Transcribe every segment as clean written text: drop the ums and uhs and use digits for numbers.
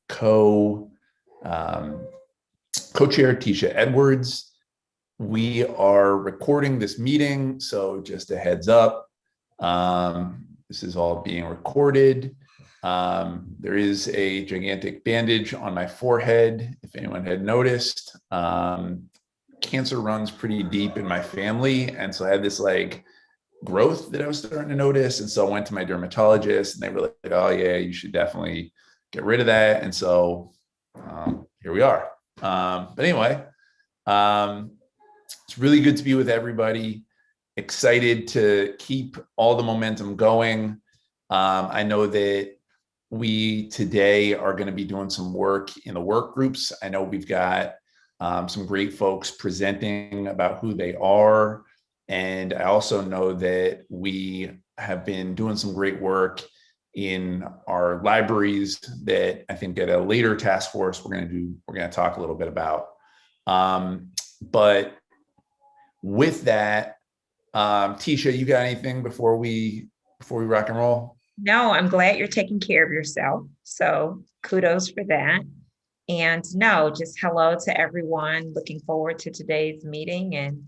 co um, co-chair Tisha Edwards. We are recording this meeting, so just a heads up. This is all being recorded. There is a gigantic bandage on my forehead, if anyone had noticed. Cancer runs pretty deep in my family, and so I had this like growth that I was starting to notice, and so I went to my dermatologist, and they were like, "Oh yeah, you should definitely get rid of that." And so here we are. But anyway, it's really good to be with everybody. Excited to keep all the momentum going. I know that we today are going to be doing some work in the work groups. I know we've got some great folks presenting about who they are. And I also know that we have been doing some great work in our libraries that I think at a later task force we're going to talk a little bit about. But with that, Tisha, you got anything before we rock and roll? No, I'm glad you're taking care of yourself. So kudos for that. And no, just hello to everyone. Looking forward to today's meeting, and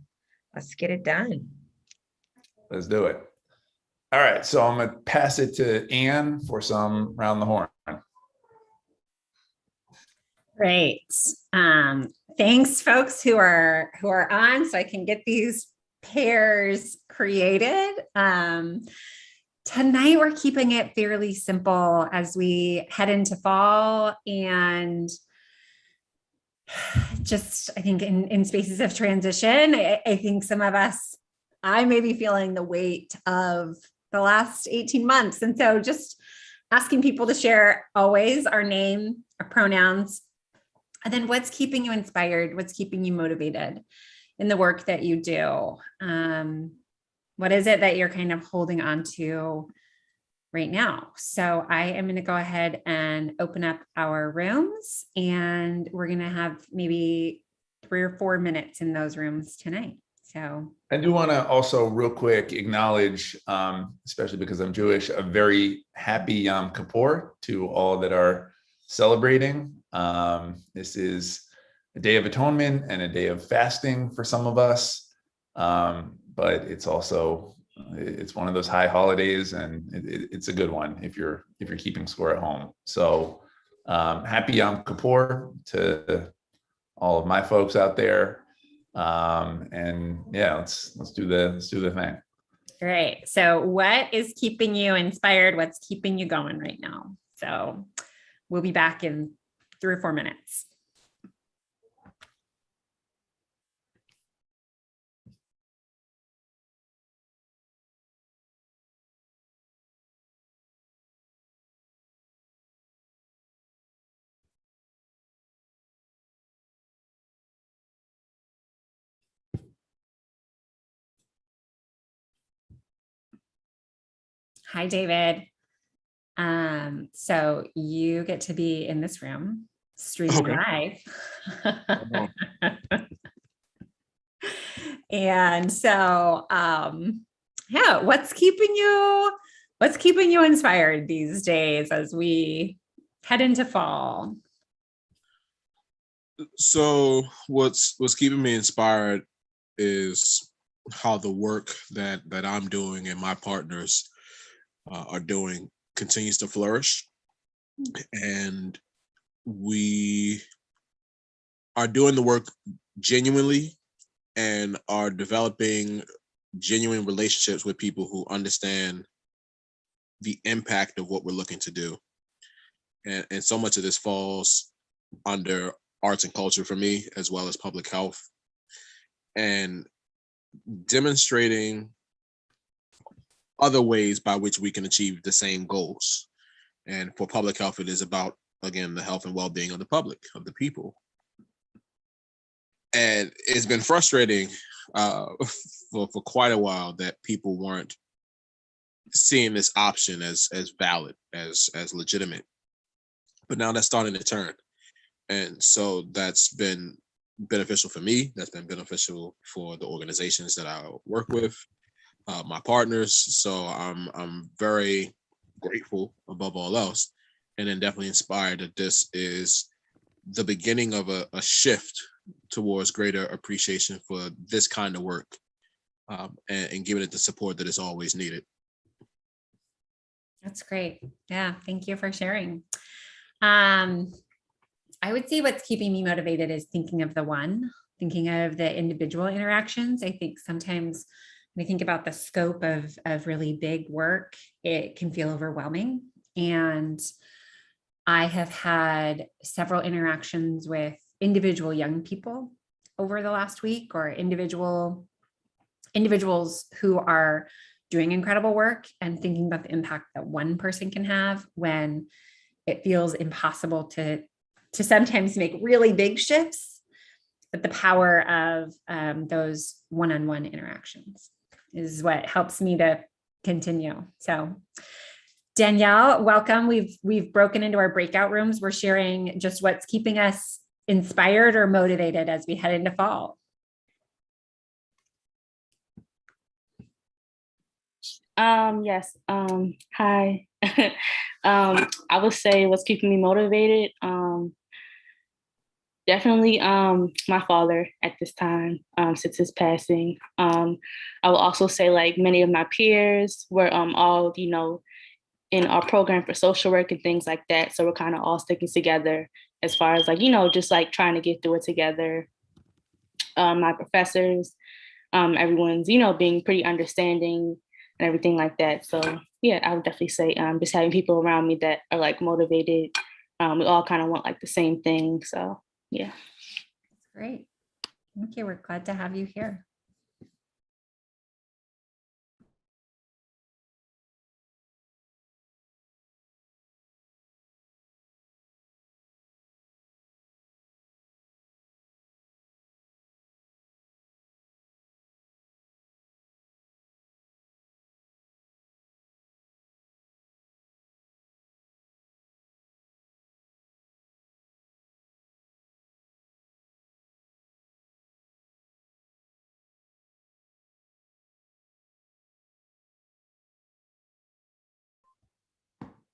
let's get it done. Let's do it. All right, so I'm gonna pass it to Anne for some round the horn. Great. Thanks, folks who are on, so I can get these pairs created. Tonight we're keeping it fairly simple as we head into fall, and just I think in spaces of transition, I think some of us, I may be feeling the weight of the last 18 months. And so just asking people to share always our name, our pronouns, and then what's keeping you inspired, what's keeping you motivated in the work that you do. What is it that you're kind of holding on to right now? So I am going to go ahead and open up our rooms, and we're going to have maybe 3 or 4 minutes in those rooms tonight. So I do want to also real quick acknowledge, especially because I'm Jewish, a very happy Yom Kippur to all that are celebrating. This is a day of atonement and a day of fasting for some of us, but it's also one of those high holidays, and it's a good one if you're keeping score at home. So happy Yom Kippur to all of my folks out there. And yeah, let's do the thing. Great. So what is keeping you inspired? What's keeping you going right now? So we'll be back in 3 or 4 minutes. Hi, David. So you get to be in this room, streaming live. And so, yeah, what's keeping you inspired these days as we head into fall? So what's keeping me inspired is how the work that I'm doing and my partners are doing continues to flourish, and we are doing the work genuinely and are developing genuine relationships with people who understand the impact of what we're looking to do. And so much of this falls under arts and culture for me, as well as public health, and demonstrating other ways by which we can achieve the same goals. And for public health, it is about, again, the health and well-being of the public, of the people. And it's been frustrating for quite a while that people weren't seeing this option as valid, as legitimate. But now that's starting to turn. And so that's been beneficial for me. That's been beneficial for the organizations that I work with, my partners. So I'm very grateful above all else. and then definitely inspired that this is the beginning of a shift towards greater appreciation for this kind of work, and giving it the support that is always needed. That's great. Yeah, thank you for sharing. I would say what's keeping me motivated is thinking of thinking of the individual interactions. I think sometimes when I think about the scope of really big work, it can feel overwhelming. And I have had several interactions with individual young people over the last week, or individuals who are doing incredible work, and thinking about the impact that one person can have when it feels impossible to sometimes make really big shifts. But the power of those one-on-one interactions is what helps me to continue. So Danielle, welcome. We've broken into our breakout rooms. We're sharing just what's keeping us inspired or motivated as we head into fall. Yes. Hi. I would say what's keeping me motivated. Definitely my father at this time, since his passing. I will also say, like, many of my peers were all, in our program for social work and things like that. So we're kind of all sticking together as far as, like, just like trying to get through it together. My professors, everyone's, being pretty understanding and everything like that. So yeah, I would definitely say just having people around me that are like motivated. We all kind of want like the same thing. So yeah. That's great. Thank you. We're glad to have you here.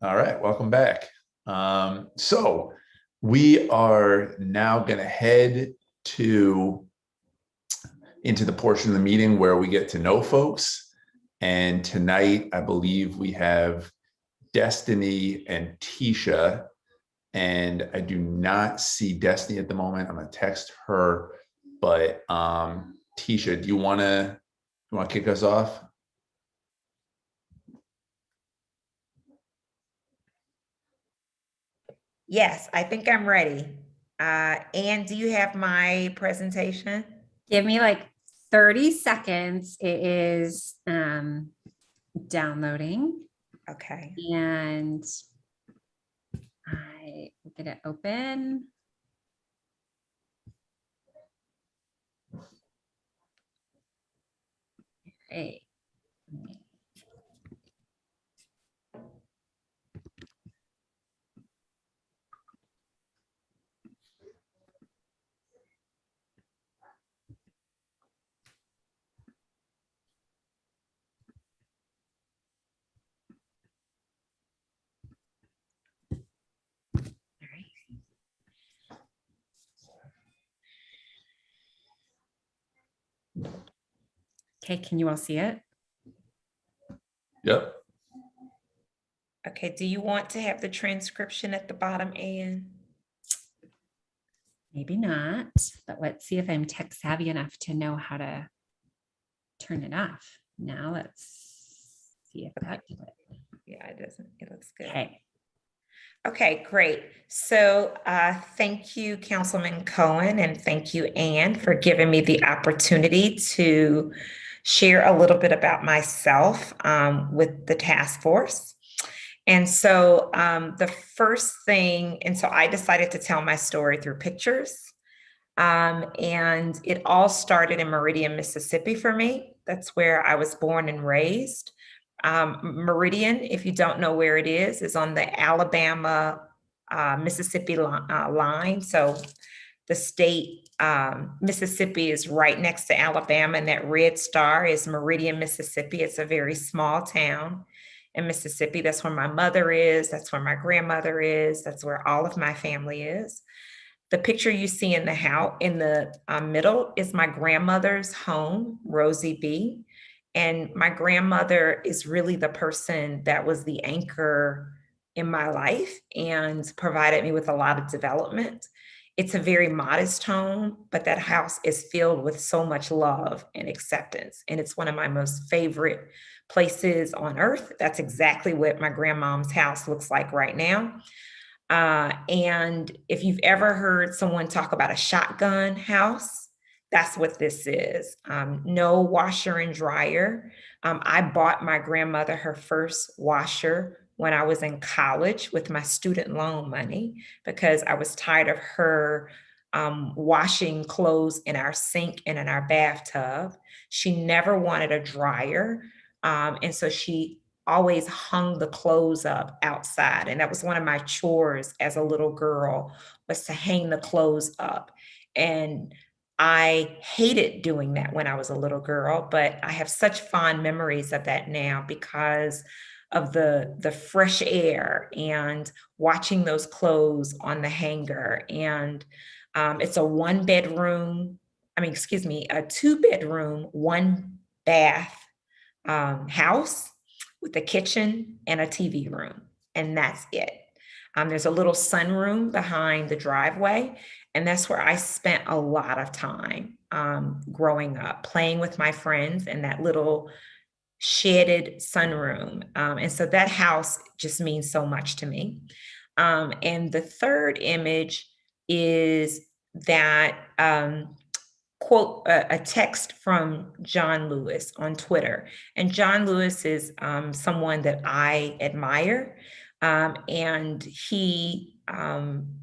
All right, welcome back. So we are now going to head into the portion of the meeting where we get to know folks. And tonight, I believe we have Destiny and Tisha, and I do not see Destiny at the moment. I'm going to text her, but Tisha, do you want to kick us off? Yes, I think I'm ready. Anne, do you have my presentation? Give me like 30 seconds. It is downloading. Okay. And I will get it open. Great. Okay, can you all see it? Yep. Okay, do you want to have the transcription at the bottom, Anne? Maybe not, but let's see if I'm tech savvy enough to know how to turn it off. Now let's see if that did it. Yeah, it doesn't. It looks good. Okay. Okay, great. So thank you, Councilman Cohen, and thank you, Anne, for giving me the opportunity to share a little bit about myself with the task force. And so the first thing, and so I decided to tell my story through pictures. And it all started in Meridian, Mississippi for me. That's where I was born and raised. Meridian, if you don't know where it is on the Alabama, Mississippi line. So the state, Mississippi is right next to Alabama, and that red star is Meridian, Mississippi. It's a very small town. in Mississippi. That's where my mother is. That's where my grandmother is. That's where all of my family is. The picture you see in the house in the middle is my grandmother's home, Rosie B. And my grandmother is really the person that was the anchor in my life and provided me with a lot of development. It's a very modest home, but that house is filled with so much love and acceptance. And it's one of my most favorite places on earth. That's exactly what my grandmom's house looks like right now. And if you've ever heard someone talk about a shotgun house, that's what this is. No washer and dryer. I bought my grandmother her first washer when I was in college with my student loan money because I was tired of her washing clothes in our sink and in our bathtub. She never wanted a dryer. And so she always hung the clothes up outside. And that was one of my chores as a little girl, was to hang the clothes up. And I hated doing that when I was a little girl, but I have such fond memories of that now because of the fresh air and watching those clothes on the hanger. And it's a 1-bedroom, a 2-bedroom, 1-bath house with a kitchen and a TV room, and that's it. There's a little sunroom behind the driveway, and that's where I spent a lot of time growing up, playing with my friends in that little shaded sunroom. And so that house just means so much to me. And the third image is that quote, a text from John Lewis on Twitter. And John Lewis is someone that I admire. And he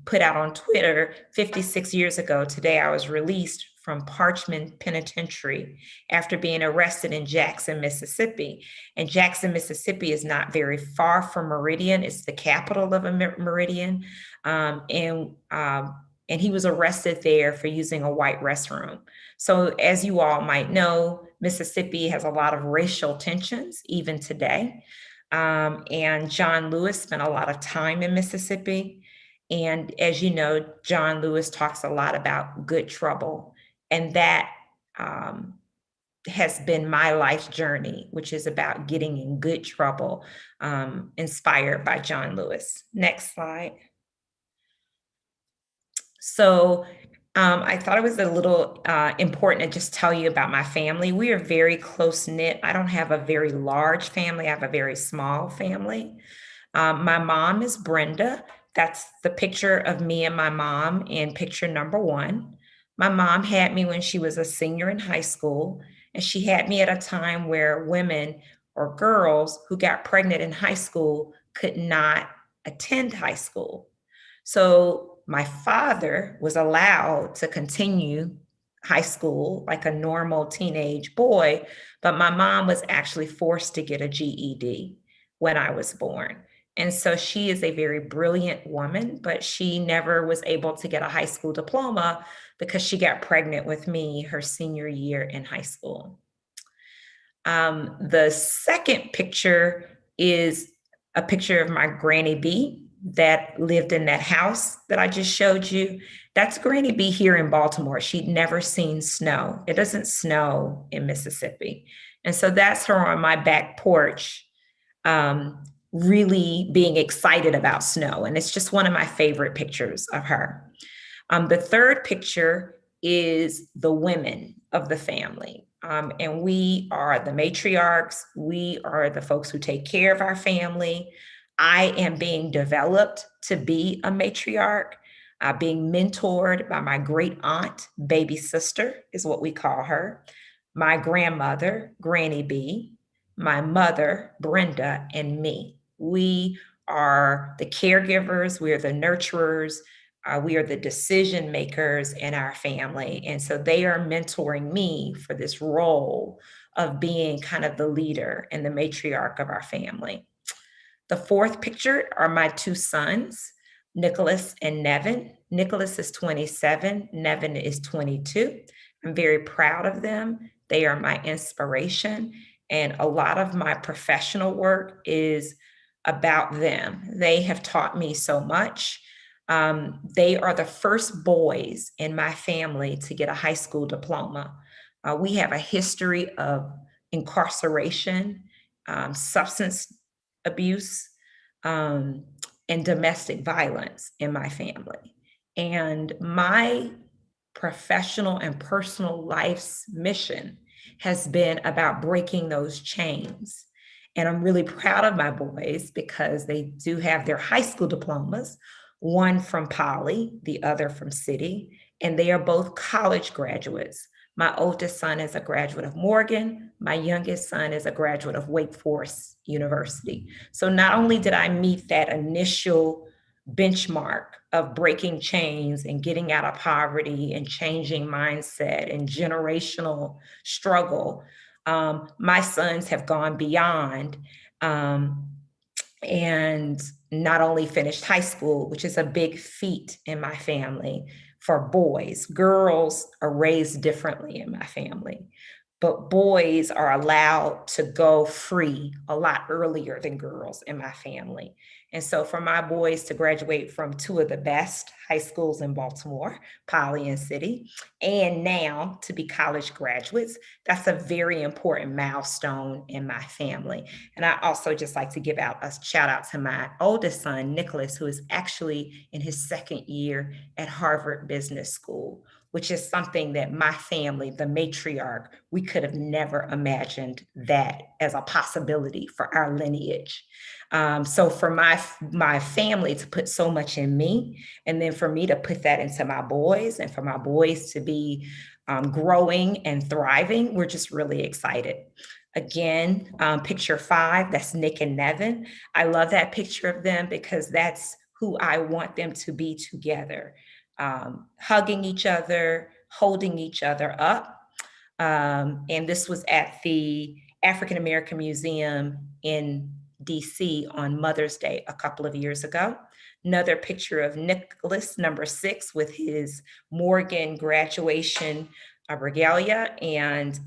put out on Twitter 56 years ago, today I was released from Parchman Penitentiary after being arrested in Jackson, Mississippi. And Jackson, Mississippi is not very far from Meridian. It's the capital of Meridian. And he was arrested there for using a white restroom. So as you all might know, Mississippi has a lot of racial tensions even today. And John Lewis spent a lot of time in Mississippi. And as you know, John Lewis talks a lot about good trouble. And that has been my life journey, which is about getting in good trouble, inspired by John Lewis. Next slide. So I thought it was a little important to just tell you about my family. We are very close knit. I don't have a very large family. I have a very small family. My mom is Brenda. That's the picture of me and my mom in picture number 1. My mom had me when she was a senior in high school, and she had me at a time where women or girls who got pregnant in high school could not attend high school. So my father was allowed to continue high school like a normal teenage boy, but my mom was actually forced to get a GED when I was born. And so she is a very brilliant woman, but she never was able to get a high school diploma because she got pregnant with me her senior year in high school. The second picture is a picture of my Granny B that lived in that house that I just showed you. That's Granny B here in Baltimore. She'd never seen snow. It doesn't snow in Mississippi. And so that's her on my back porch, really being excited about snow. And it's just one of my favorite pictures of her. The third picture is the women of the family. And we are the matriarchs. We are the folks who take care of our family. I am being developed to be a matriarch, being mentored by my great aunt, baby sister is what we call her, my grandmother, Granny B, my mother, Brenda, and me. We are the caregivers, we are the nurturers, we are the decision makers in our family. And so they are mentoring me for this role of being kind of the leader and the matriarch of our family. The fourth picture are my 2 sons, Nicholas and Nevin. Nicholas is 27, Nevin is 22. I'm very proud of them. They are my inspiration. And a lot of my professional work is about them. They have taught me so much. They are the first boys in my family to get a high school diploma. We have a history of incarceration, substance abuse, and domestic violence in my family. And my professional and personal life's mission has been about breaking those chains. And I'm really proud of my boys because they do have their high school diplomas, one from Poly, the other from City, and they are both college graduates. My oldest son is a graduate of Morgan. My youngest son is a graduate of Wake Forest University. So not only did I meet that initial benchmark of breaking chains and getting out of poverty and changing mindset and generational struggle, my sons have gone beyond and not only finished high school, which is a big feat in my family for boys. Girls are raised differently in my family, but boys are allowed to go free a lot earlier than girls in my family. And so for my boys to graduate from two of the best high schools in Baltimore, Poly and City, and now to be college graduates, that's a very important milestone in my family. And I also just like to give out a shout out to my oldest son, Nicholas, who is actually in his second year at Harvard Business School, which is something that my family, the matriarch, we could have never imagined that as a possibility for our lineage. So for my family to put so much in me, and then for me to put that into my boys, and for my boys to be growing and thriving, we're just really excited. Again, picture 5, that's Nick and Nevin. I love that picture of them because that's who I want them to be together. Hugging each other, holding each other up. And this was at the African American Museum in DC on Mother's Day a couple of years ago. Another picture of Nicholas, number 6, with his Morgan graduation regalia. And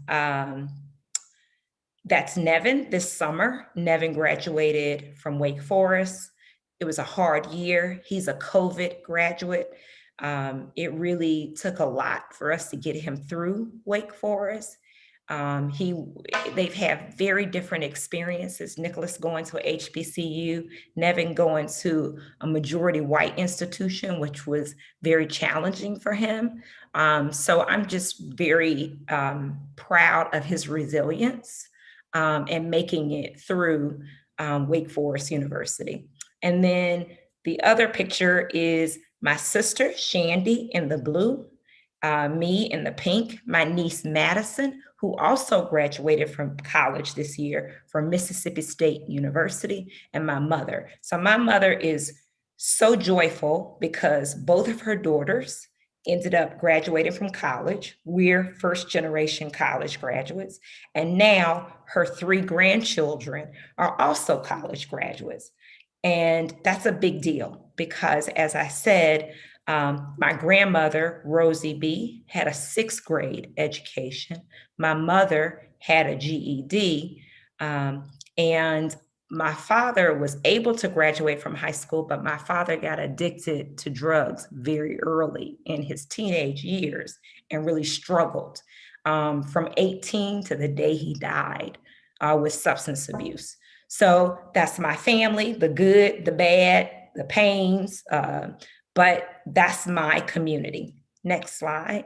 that's Nevin this summer. Nevin graduated from Wake Forest. It was a hard year. He's a COVID graduate. It really took a lot for us to get him through Wake Forest. They've had very different experiences. Nicholas going to a HBCU, Nevin going to a majority white institution, which was very challenging for him. So I'm just very proud of his resilience and making it through Wake Forest University. And then the other picture is my sister, Shandy, in the blue, me in the pink, my niece, Madison, who also graduated from college this year from Mississippi State University, and my mother. So my mother is so joyful because both of her daughters ended up graduating from college. We're first generation college graduates. And now her 3 grandchildren are also college graduates. And that's a big deal because, as I said, my grandmother, Rosie B., had a 6th grade education. My mother had a GED. And my father was able to graduate from high school, but my father got addicted to drugs very early in his teenage years and really struggled from 18 to the day he died with substance abuse. So that's my family, the good, the bad, the pains, but that's my community. Next slide.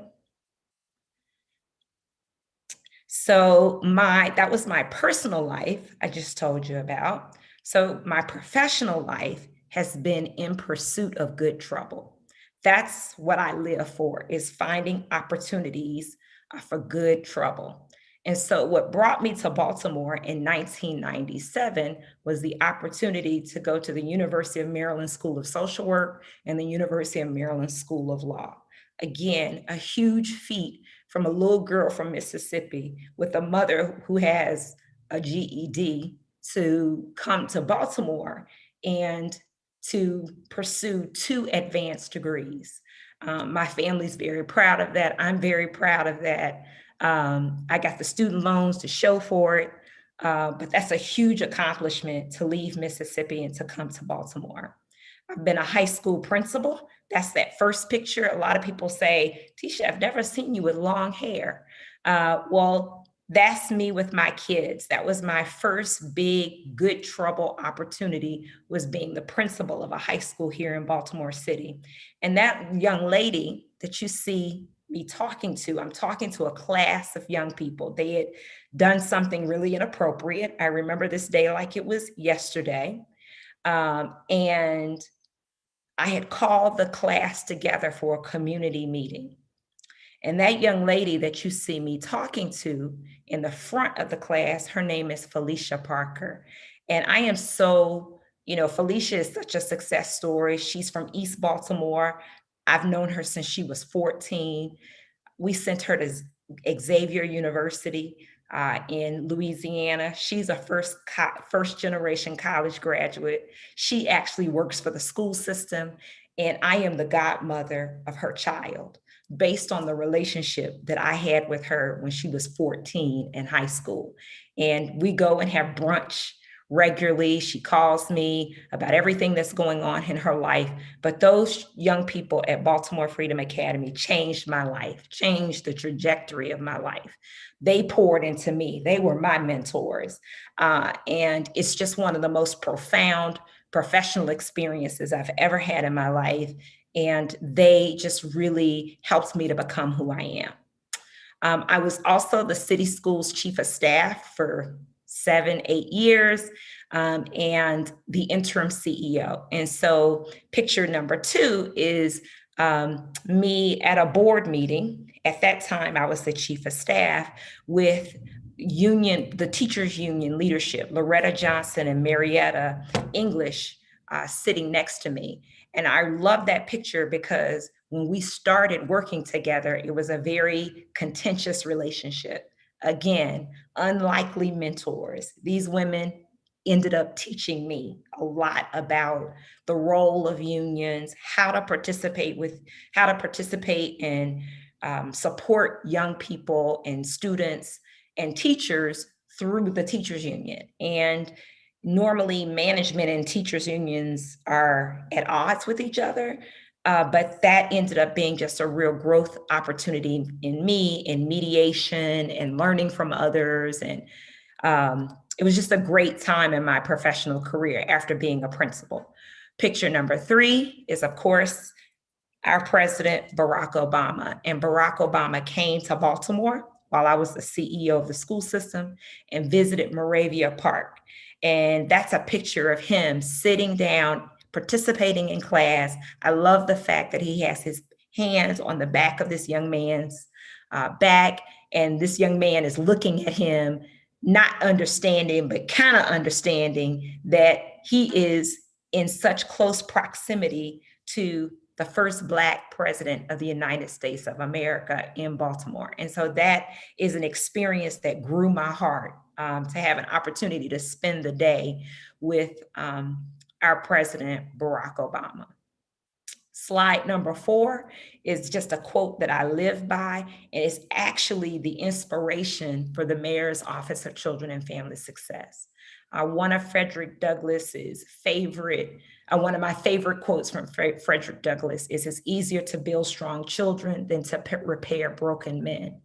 So that was my personal life I just told you about. So my professional life has been in pursuit of good trouble. That's what I live for, is finding opportunities for good trouble. And so what brought me to Baltimore in 1997 was the opportunity to go to the University of Maryland School of Social Work and the University of Maryland School of Law. Again, a huge feat from a little girl from Mississippi with a mother who has a GED to come to Baltimore and to pursue 2 advanced degrees. My family's very proud of that. I'm very proud of that. I got the student loans to show for it. But that's a huge accomplishment to leave Mississippi and to come to Baltimore. I've been a high school principal. That's that first picture. A lot of people say, Tisha, I've never seen you with long hair. Well, that's me with my kids. That was my first big, good trouble opportunity, was being the principal of a high school here in Baltimore City. And that young lady that you see me talking to, I'm talking to a class of young people. They had done something really inappropriate. I remember this day like it was yesterday. And I had called the class together for a community meeting. And that young lady that you see me talking to in the front of the class, her name is Felicia Parker. And I am so, Felicia is such a success story. She's from East Baltimore. I've known her since she was 14. We sent her to Xavier University in Louisiana. She's a first generation college graduate. She actually works for the school system, and I am the godmother of her child, based on the relationship that I had with her when she was 14 in high school. And we go and have brunch regularly. She calls me about everything that's going on in her life. But those young people at Baltimore Freedom Academy changed my life, changed the trajectory of my life. They poured into me. They were my mentors. And it's just one of the most profound professional experiences I've ever had in my life. And they just really helped me to become who I am. I was also the city schools chief of staff for 7-8 years, and the interim CEO. And so picture number 2 is me at a board meeting. At that time, I was the chief of staff with the teachers union leadership, Loretta Johnson and Marietta English sitting next to me. And I love that picture because when we started working together, it was a very contentious relationship. Again, unlikely mentors. These women ended up teaching me a lot about the role of unions, how to participate and support young people and students and teachers through the teachers union. And normally management and teachers unions are at odds with each other. But that ended up being just a real growth opportunity in me, in mediation and learning from others. And it was just a great time in my professional career after being a principal. Picture number 3 is, of course, our president, Barack Obama. And Barack Obama came to Baltimore while I was the CEO of the school system and visited Moravia Park. And that's a picture of him sitting down, participating in class. I love the fact that he has his hands on the back of this young man's back, and this young man is looking at him, not understanding, but kind of understanding that he is in such close proximity to the first Black president of the United States of America in Baltimore. And so that is an experience that grew my heart, to have an opportunity to spend the day with our president, Barack Obama. Slide number 4 is just a quote that I live by, and it's actually the inspiration for the Mayor's Office of Children and Family Success. One of Frederick Douglass's one of my favorite quotes from Frederick Douglass is, "It's easier to build strong children than to repair broken men."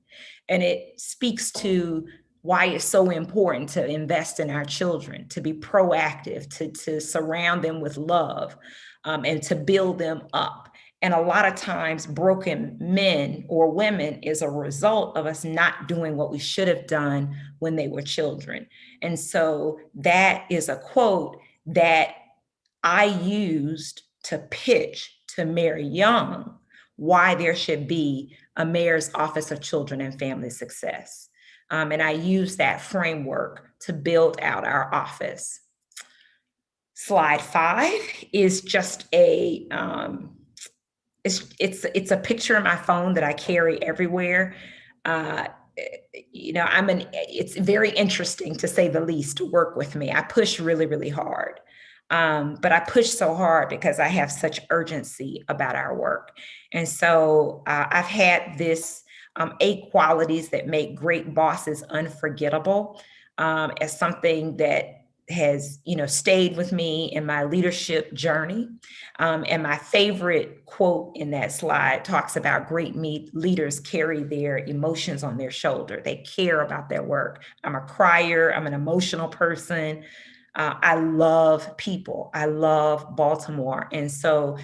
And it speaks to why it's so important to invest in our children, to be proactive, to surround them with love, and to build them up. And a lot of times broken men or women is a result of us not doing what we should have done when they were children. And so that is a quote that I used to pitch to Mayor Young why there should be a Mayor's Office of Children and Family Success. And I used that framework to build out our office. Slide 5 is just a, it's a picture of my phone that I carry everywhere. It's very interesting, to say the least, to work with me. I push really, really hard. But I push so hard because I have such urgency about our work. And so I've had this 8 qualities that make great bosses unforgettable. as something that has, stayed with me in my leadership journey. And my favorite quote in that slide talks about great leaders carry their emotions on their shoulder. They care about their work. I'm a crier. I'm an emotional person. I love people. I love Baltimore. And so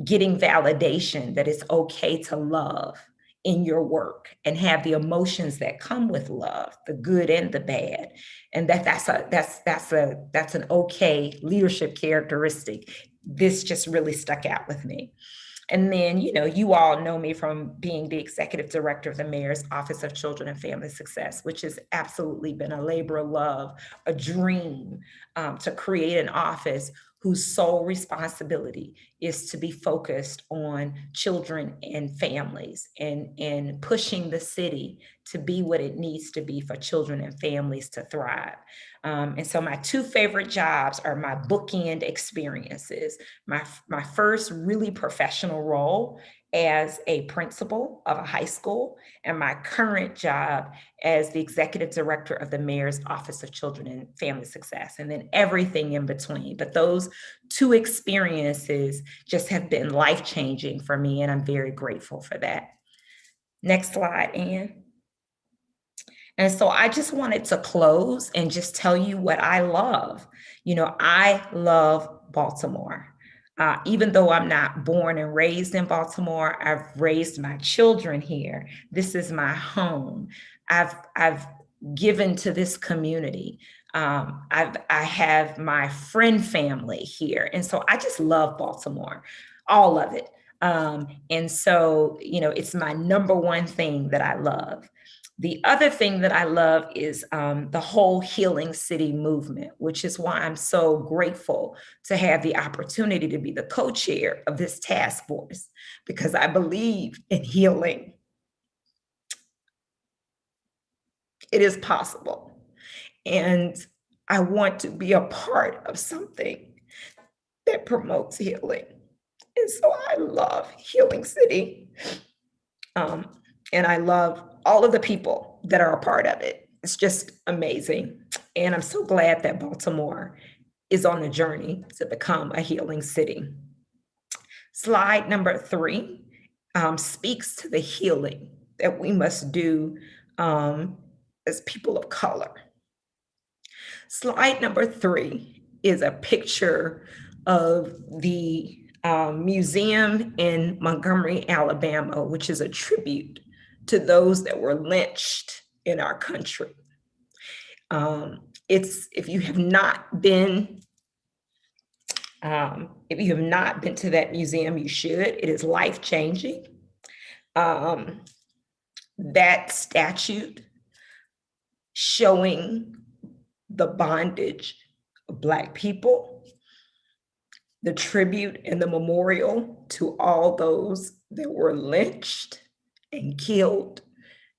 getting validation that it's okay to love in your work and have the emotions that come with love, the good and the bad, and that's an okay leadership characteristic. This just really stuck out with me. And then, you all know me from being the executive director of the Mayor's Office of Children and Family Success, which has absolutely been a labor of love, a dream to create an office whose sole responsibility is to be focused on children and families and pushing the city to be what it needs to be for children and families to thrive. And so my two favorite jobs are my bookend experiences. My first really professional role as a principal of a high school, and my current job as the executive director of the Mayor's Office of Children and Family Success, and then everything in between. But those two experiences just have been life-changing for me, and I'm very grateful for that. Next slide, Ann. And so I just wanted to close and just tell you what I love. I love Baltimore. Even though I'm not born and raised in Baltimore, I've raised my children here. This is my home. I've given to this community. I have my friend family here. And so I just love Baltimore, all of it. And so, it's my number one thing that I love. The other thing that I love is the whole Healing City movement, which is why I'm so grateful to have the opportunity to be the co-chair of this task force, because I believe in healing. It is possible. And I want to be a part of something that promotes healing. And so I love Healing City. And I love all of the people that are a part of it. It's just amazing. And I'm so glad that Baltimore is on the journey to become a healing city. Slide number 3 speaks to the healing that we must do as people of color. Slide number 3 is a picture of the museum in Montgomery, Alabama, which is a tribute to those that were lynched in our country. If you have not been to that museum, you should. It is life-changing. That statute showing the bondage of Black people, the tribute and the memorial to all those that were lynched and killed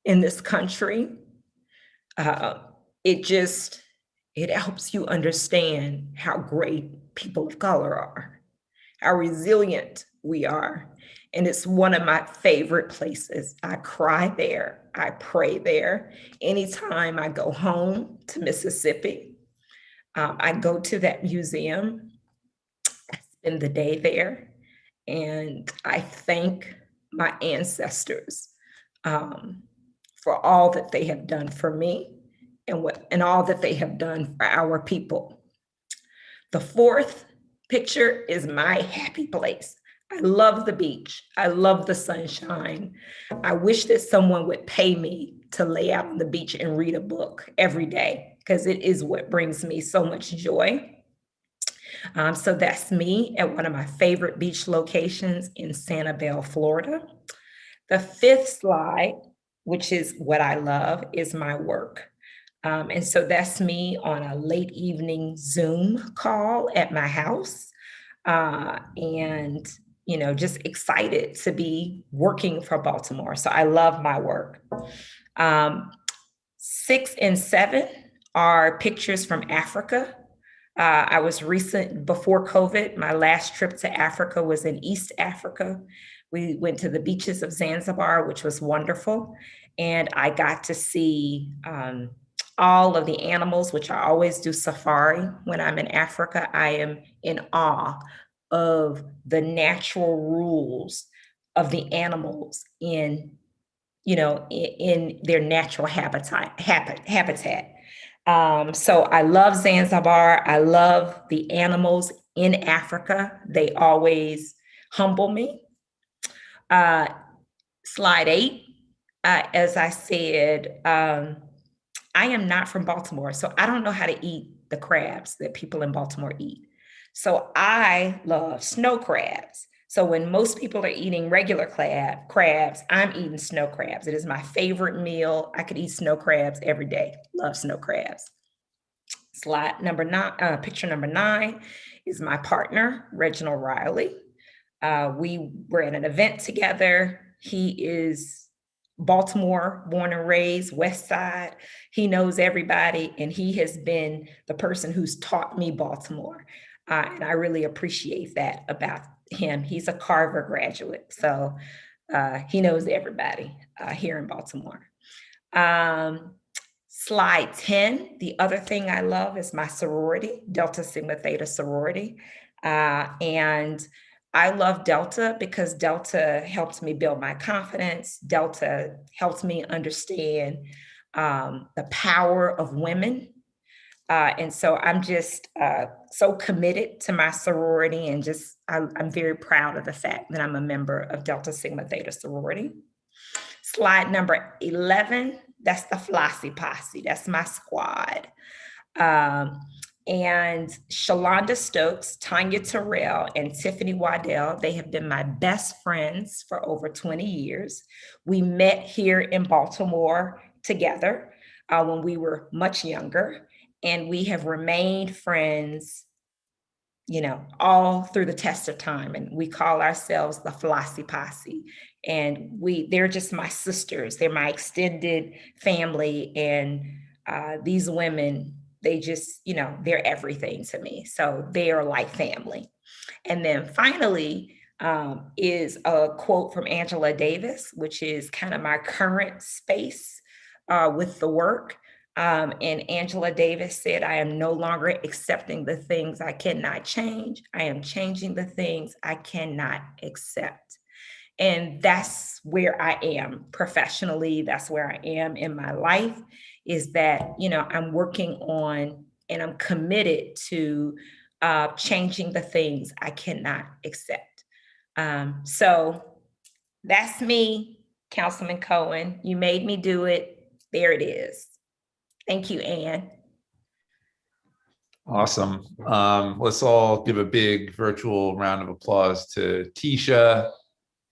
in this country. It helps you understand how great people of color are, how resilient we are. And it's one of my favorite places. I cry there, I pray there. Anytime I go home to Mississippi, I go to that museum, I spend the day there, and I thank my ancestors for all that they have done for me and all that they have done for our people. The fourth picture is my happy place. I love the beach. I love the sunshine. I wish that someone would pay me to lay out on the beach and read a book every day, because it is what brings me so much joy. So that's me at one of my favorite beach locations in Sanibel, Florida. The 5th slide, which is what I love, is my work. And so that's me on a late evening Zoom call at my house. And, just excited to be working for Baltimore. So I love my work. 6 and 7 are pictures from Africa. I was before COVID, my last trip to Africa was in East Africa. We went to the beaches of Zanzibar, which was wonderful. And I got to see all of the animals, which I always do safari when I'm in Africa. I am in awe of the natural rules of the animals in, in their natural habitat. So I love Zanzibar. I love the animals in Africa. They always humble me. Slide 8, as I said, I am not from Baltimore, so I don't know how to eat the crabs that people in Baltimore eat. So I love snow crabs. So when most people are eating regular crabs, I'm eating snow crabs. It is my favorite meal. I could eat snow crabs every day. Love snow crabs. Slide number 9, picture number 9 is my partner, Reginald Riley. We were at an event together. He is Baltimore, born and raised, West Side. He knows everybody, and he has been the person who's taught me Baltimore. And I really appreciate that about him. He's a Carver graduate, so he knows everybody here in Baltimore. Slide 10, the other thing I love is my sorority, Delta Sigma Theta sorority. And I love Delta because Delta helps me build my confidence. Delta helps me understand the power of women. And so I'm just so committed to my sorority, and I'm very proud of the fact that I'm a member of Delta Sigma Theta sorority. Slide number 11, that's the Flossie Posse. That's my squad. And Shalonda Stokes, Tanya Terrell, and Tiffany Waddell, they have been my best friends for over 20 years. We met here in Baltimore together when we were much younger, and we have remained friends, all through the test of time. And we call ourselves the Flossie Posse. And they're just my sisters. They're my extended family. And these women, they just, they're everything to me. So they are like family. And then finally is a quote from Angela Davis, which is kind of my current space with the work. And Angela Davis said, I am no longer accepting the things I cannot change. I am changing the things I cannot accept. And that's where I am professionally. That's where I am in my life, is that, I'm working on and I'm committed to changing the things I cannot accept. So that's me, Councilman Cohen. You made me do it. There it is. Thank you, Ann. Awesome. Let's all give a big virtual round of applause to Tisha.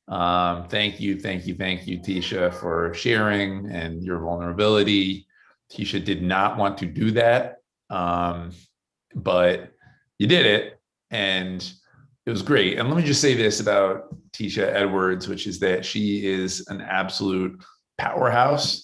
Thank you, Tisha, for sharing and your vulnerability. Tisha did not want to do that, but you did it, and it was great. And let me just say this about Tisha Edwards, which is that she is an absolute powerhouse.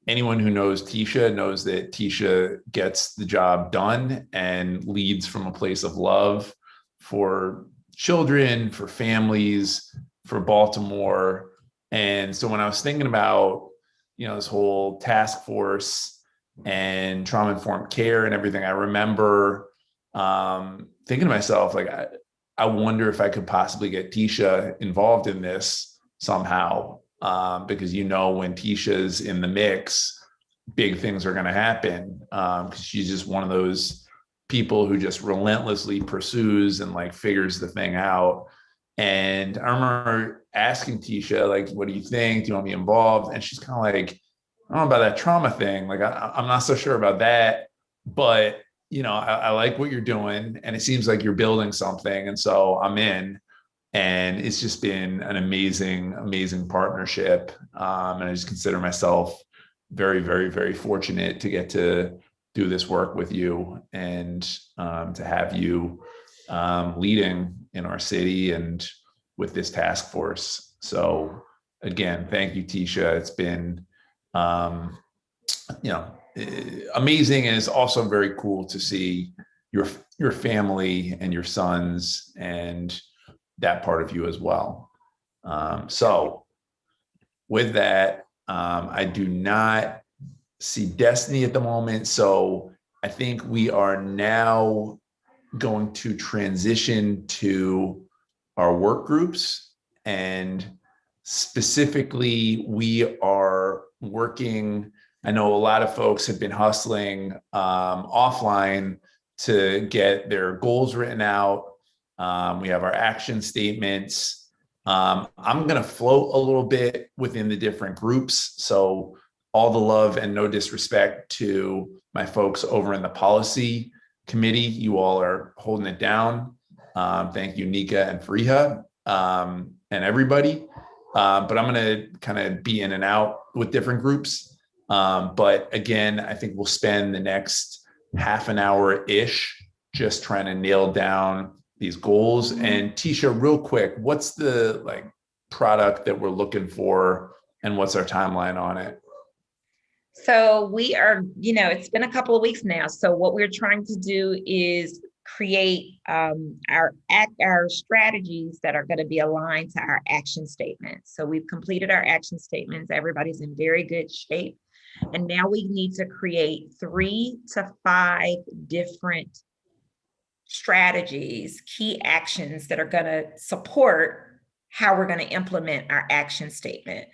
Anyone who knows Tisha knows that Tisha gets the job done and leads from a place of love for children, for families, for Baltimore. And so when I was thinking about, this whole task force and trauma-informed care and everything, I remember thinking to myself, like, I wonder if I could possibly get Tisha involved in this somehow. Because when Tisha's in the mix, big things are going to happen, because she's just one of those people who just relentlessly pursues and figures the thing out. And I remember asking Tisha, like, what do you think? Do you want me involved? And she's kind of like, I don't know about that trauma thing. Like, I'm not so sure about that, but I like what you're doing, and it seems like you're building something. And so I'm in. And it's just been an amazing partnership. And I just consider myself very, very, very fortunate to get to do this work with you, and to have you leading in our city and with this task force. So again, thank you, Tisha. It's been, amazing. And it's also very cool to see your family and your sons and that part of you as well. So with that, I do not see Destiny at the moment. So I think we are now going to transition to our work groups, and specifically we are working. I know a lot of folks have been hustling offline to get their goals written out. We have our action statements. I'm going to float a little bit within the different groups. So all the love and no disrespect to my folks over in the policy committee. You all are holding it down. Thank you, Nika and Fariha, and everybody. But I'm going to kind of be in and out with different groups. But again, I think we'll spend the next half an hour-ish just trying to nail down these goals. And Tisha, real quick, what's the product that we're looking for and what's our timeline on it? So we are, it's been a couple of weeks now. So what we're trying to do is create our strategies that are going to be aligned to our action statements. So we've completed our action statements. Everybody's in very good shape. And now we need to create 3 to 5 different strategies, key actions that are going to support how we're going to implement our action statement.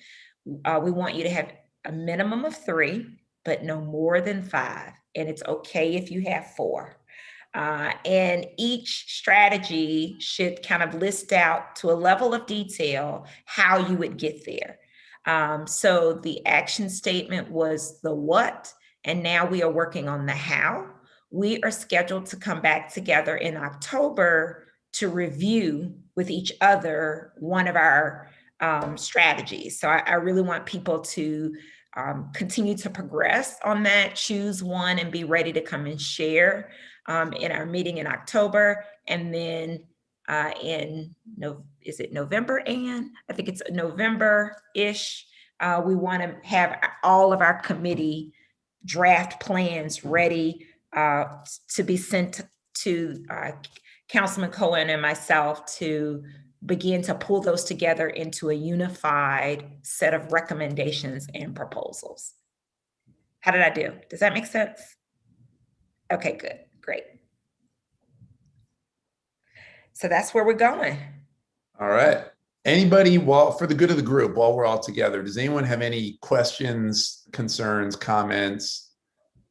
We want you to have a minimum of 3, but no more than 5. And it's okay if you have 4. And each strategy should kind of list out to a level of detail how you would get there. So the action statement was the what, and now we are working on the how. We are scheduled to come back together in October to review with each other one of our strategies. So I really want people to continue to progress on that, choose one and be ready to come and share in our meeting in October. And then is it November, Ann? I think it's November-ish. We want to have all of our committee draft plans ready to be sent to Councilman Cohen and myself to begin to pull those together into a unified set of recommendations and proposals. How did I do? Does that make sense? Okay, good, great. So that's where we're going. All right. Anybody, for the good of the group, while we're all together, does anyone have any questions, concerns, comments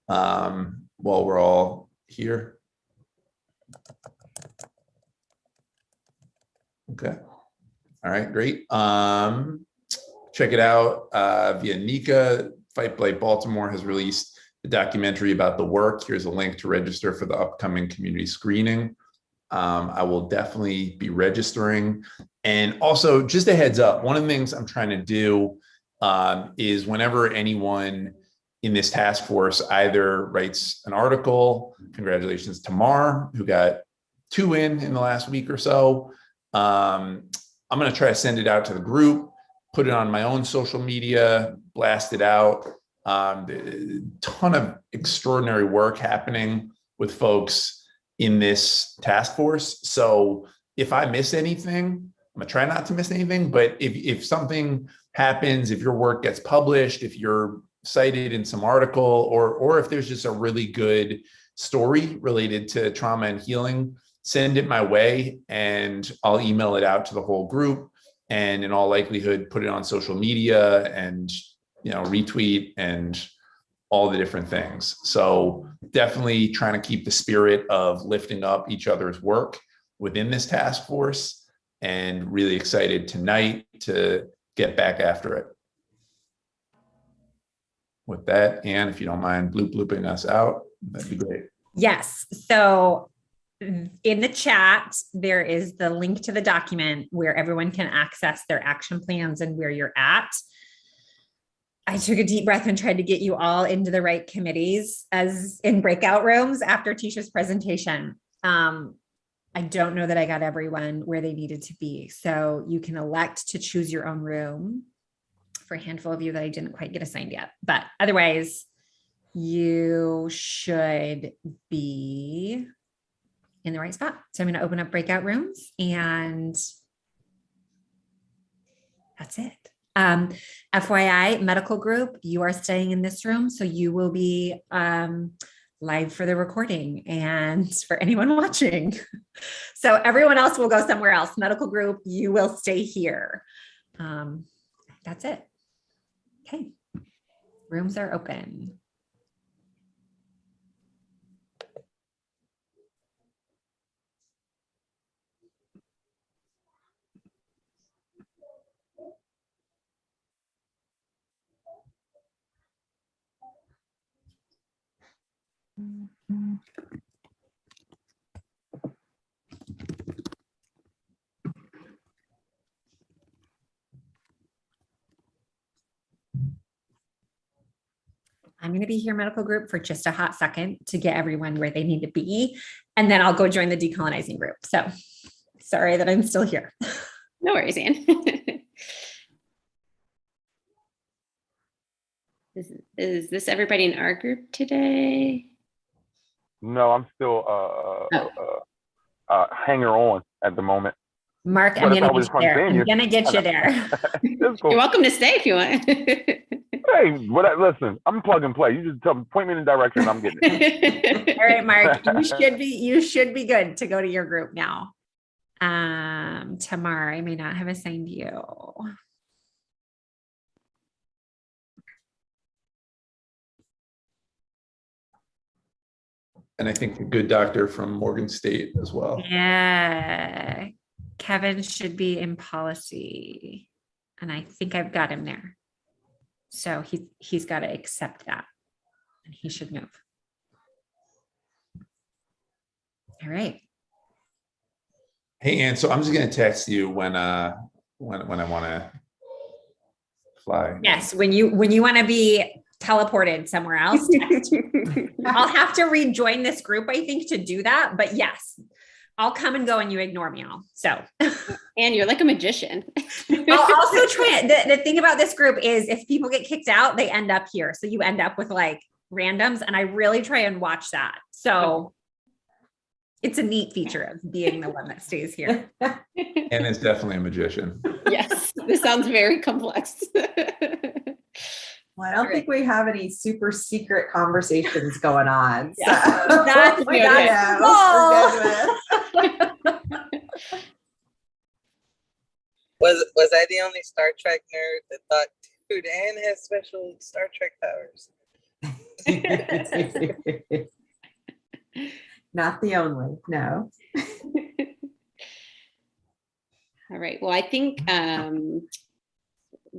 while we're all here? Okay. All right, great. Check it out via Nika. Fight Blight Baltimore has released a documentary about the work. Here's a link to register for the upcoming community screening. I will definitely be registering. And also, just a heads up, one of the things I'm trying to do is whenever anyone in this task force either writes an article, congratulations to Mar, who got 2 in the last week or so, I'm going to try to send it out to the group, put it on my own social media, blast it out. A ton of extraordinary work happening with folks in this task force. So if I miss anything, I'm gonna try not to miss anything, but if something happens, if your work gets published, if you're cited in some article, or if there's just a really good story related to trauma and healing, send it my way and I'll email it out to the whole group, and in all likelihood, put it on social media and retweet and all the different things. So definitely trying to keep the spirit of lifting up each other's work within this task force, and really excited tonight to get back after it. With that, Anne, if you don't mind blooping us out, that'd be great. Yes. So in the chat, there is the link to the document where everyone can access their action plans and where you're at. I took a deep breath and tried to get you all into the right committees as in breakout rooms after Tisha's presentation. I don't know that I got everyone where they needed to be. So you can elect to choose your own room for a handful of you that I didn't quite get assigned yet. But otherwise, you should be in the right spot. So I'm going to open up breakout rooms, and that's it. FYI, medical group, you are staying in this room, so you will be live for the recording and for anyone watching. So everyone else will go somewhere else. Medical group, you will stay here. That's it. Okay. Rooms are open. I'm going to be here, medical group, for just a hot second to get everyone where they need to be. And then I'll go join the decolonizing group. So sorry that I'm still here. No worries, Anne. Is this everybody in our group today? No, I'm still hanger on at the moment. Mark, I'm But if going I to was get you there. I'm spontaneous, going to get you there. That's cool. You're welcome to stay if you want. Hey, listen, I'm plug and play. You just point me in the direction. I'm getting it. All right, Mark, you should be good to go to your group now. Tamar, I may not have assigned you. And I think the good doctor from Morgan State as well. Yeah. Kevin should be in policy. And I think I've got him there. So he's got to accept that. And he should move. All right. Hey, Ann, so I'm just gonna text you when I want to fly. Yes, when you want to be teleported somewhere else. I'll have to rejoin this group, I think, to do that. But yes, I'll come and go and you ignore me all. So And you're like a magician. I'll also try it. The thing about this group is if people get kicked out, they end up here. So you end up with like randoms, and I really try and watch that. So it's a neat feature of being the one that stays here. And it's definitely a magician. Yes, this sounds very complex. Well, I don't think we have any super secret conversations going on. Yeah. So That's we good. we're good with. Was I the only Star Trek nerd that thought, dude, Anne has special Star Trek powers? Not the only, no. All right. Well, I think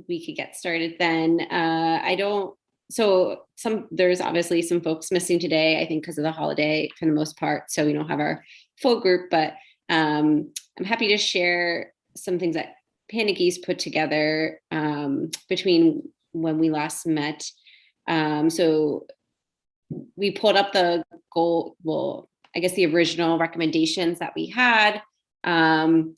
we could get started then. There's obviously some folks missing today, I think, because of the holiday for the most part. So we don't have our full group, but I'm happy to share some things that Panagis put together between when we last met. So we pulled up the goal, well, I guess the original recommendations that we had. And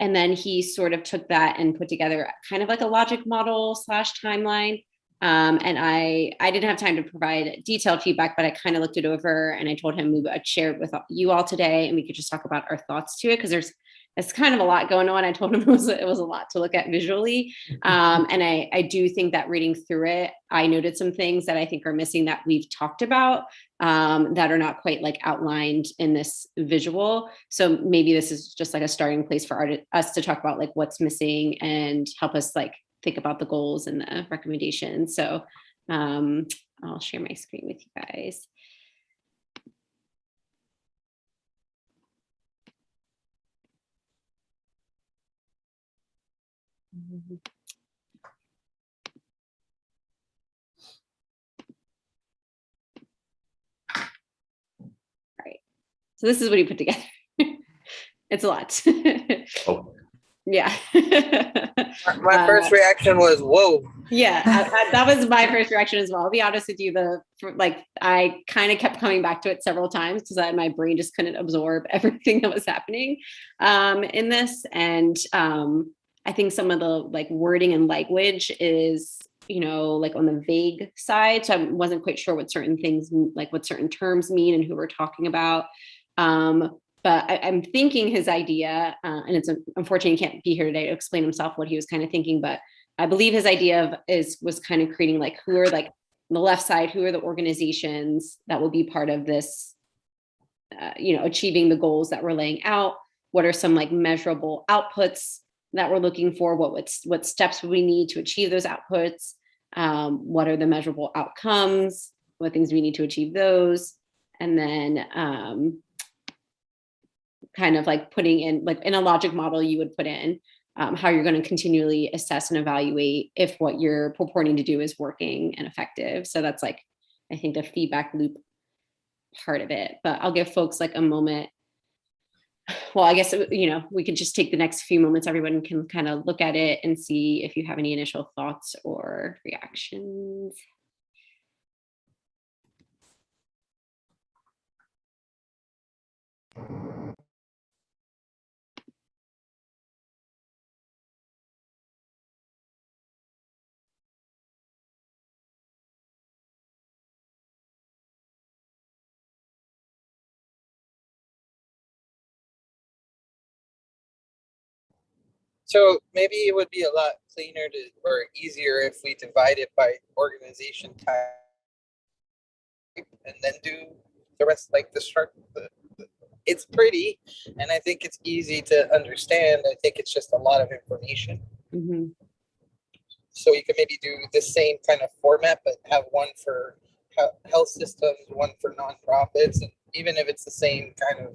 then he sort of took that and put together kind of like a logic model / timeline. And I didn't have time to provide detailed feedback, but I kind of looked it over and I told him I'd share it with you all today and we could just talk about our thoughts to it, because it's kind of a lot going on. I told him it was a lot to look at visually. And I do think that reading through it, I noted some things that I think are missing that we've talked about that are not quite like outlined in this visual. So maybe this is just like a starting place for us to talk about like what's missing and help us like think about the goals and the recommendations. So I'll share my screen with you guys. Right. So this is what he put together. It's a lot. Oh. Yeah. My first reaction was, whoa. Yeah, that was my first reaction as well. I'll be honest with you, I kind of kept coming back to it several times because my brain just couldn't absorb everything that was happening in this. And I think some of the like wording and language is, like on the vague side. So I wasn't quite sure what certain things, like what certain terms mean and who we're talking about. But I'm thinking his idea, and it's unfortunate he can't be here today to explain himself what he was kind of thinking, but I believe his idea was kind of creating like, who are like on the left side, who are the organizations that will be part of this, achieving the goals that we're laying out? What are some like measurable outputs that we're looking for? What steps would we need to achieve those outputs? What are the measurable outcomes? What things we need to achieve those? And then kind of like putting in, like in a logic model, you would put in how you're going to continually assess and evaluate if what you're purporting to do is working and effective. So that's like, I think the feedback loop part of it. But I'll give folks like a moment. Well, I guess, we could just take the next few moments. Everyone can kind of look at it and see if you have any initial thoughts or reactions. So maybe it would be a lot cleaner or easier if we divide it by organization type and then do the rest like the structure. It's pretty, and I think it's easy to understand. I think it's just a lot of information. Mm-hmm. So you can maybe do the same kind of format, but have one for health systems, one for nonprofits, and even if it's the same kind of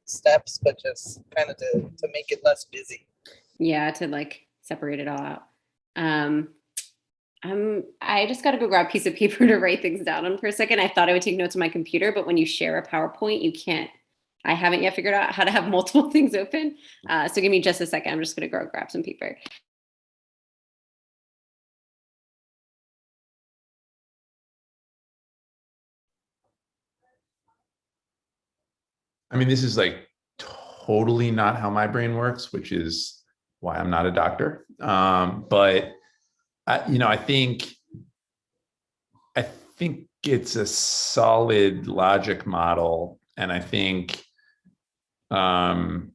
steps, but just kind of to make it less busy. Yeah, to like separate it all out. I just got to go grab a piece of paper to write things down on for a second. I thought I would take notes on my computer, but when you share a PowerPoint, you can't. I haven't yet figured out how to have multiple things open. So give me just a second. I'm just going to go grab some paper. I mean, this is like totally not how my brain works, which is why I'm not a doctor. But I think it's a solid logic model, and I think having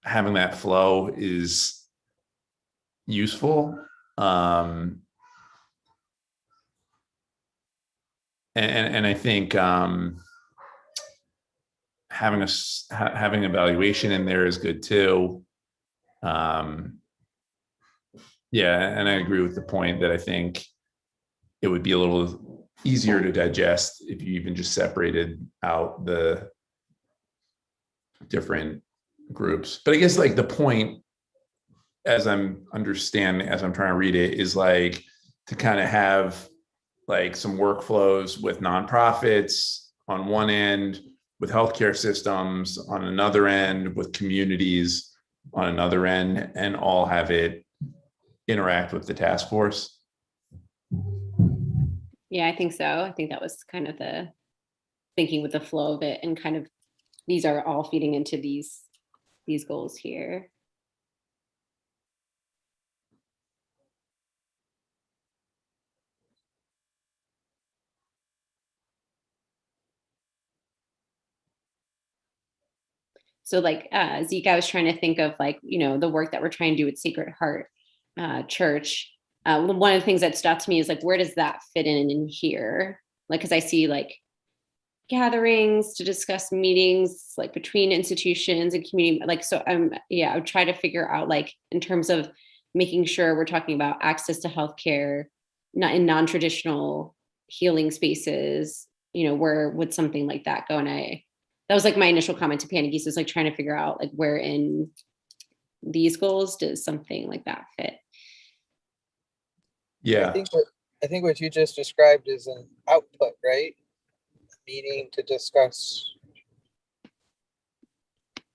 that flow is useful. And I think having evaluation in there is good too. Yeah, and I agree with the point that I think it would be a little easier to digest if you even just separated out the different groups. But I guess like the point, as I'm understanding, as I'm trying to read it, is like to kind of have like some workflows with nonprofits on one end, with healthcare systems on another end, with communities on another end, and all have it interact with the task force. Yeah, I think so. I think that was kind of the thinking with the flow of it, and kind of these are all feeding into these goals here. So like Zeke, I was trying to think of like, the work that we're trying to do at Sacred Heart Church. One of the things that stood out to me is like, where does that fit in here? Like, because I see like gatherings to discuss meetings like between institutions and community. Like, so I would try to figure out like in terms of making sure we're talking about access to healthcare, not in non-traditional healing spaces, where would something like that go? And that was like my initial comment to Panagis, is like trying to figure out like where in these goals does something like that fit? Yeah. I think what you just described is an output, right? Meeting to discuss.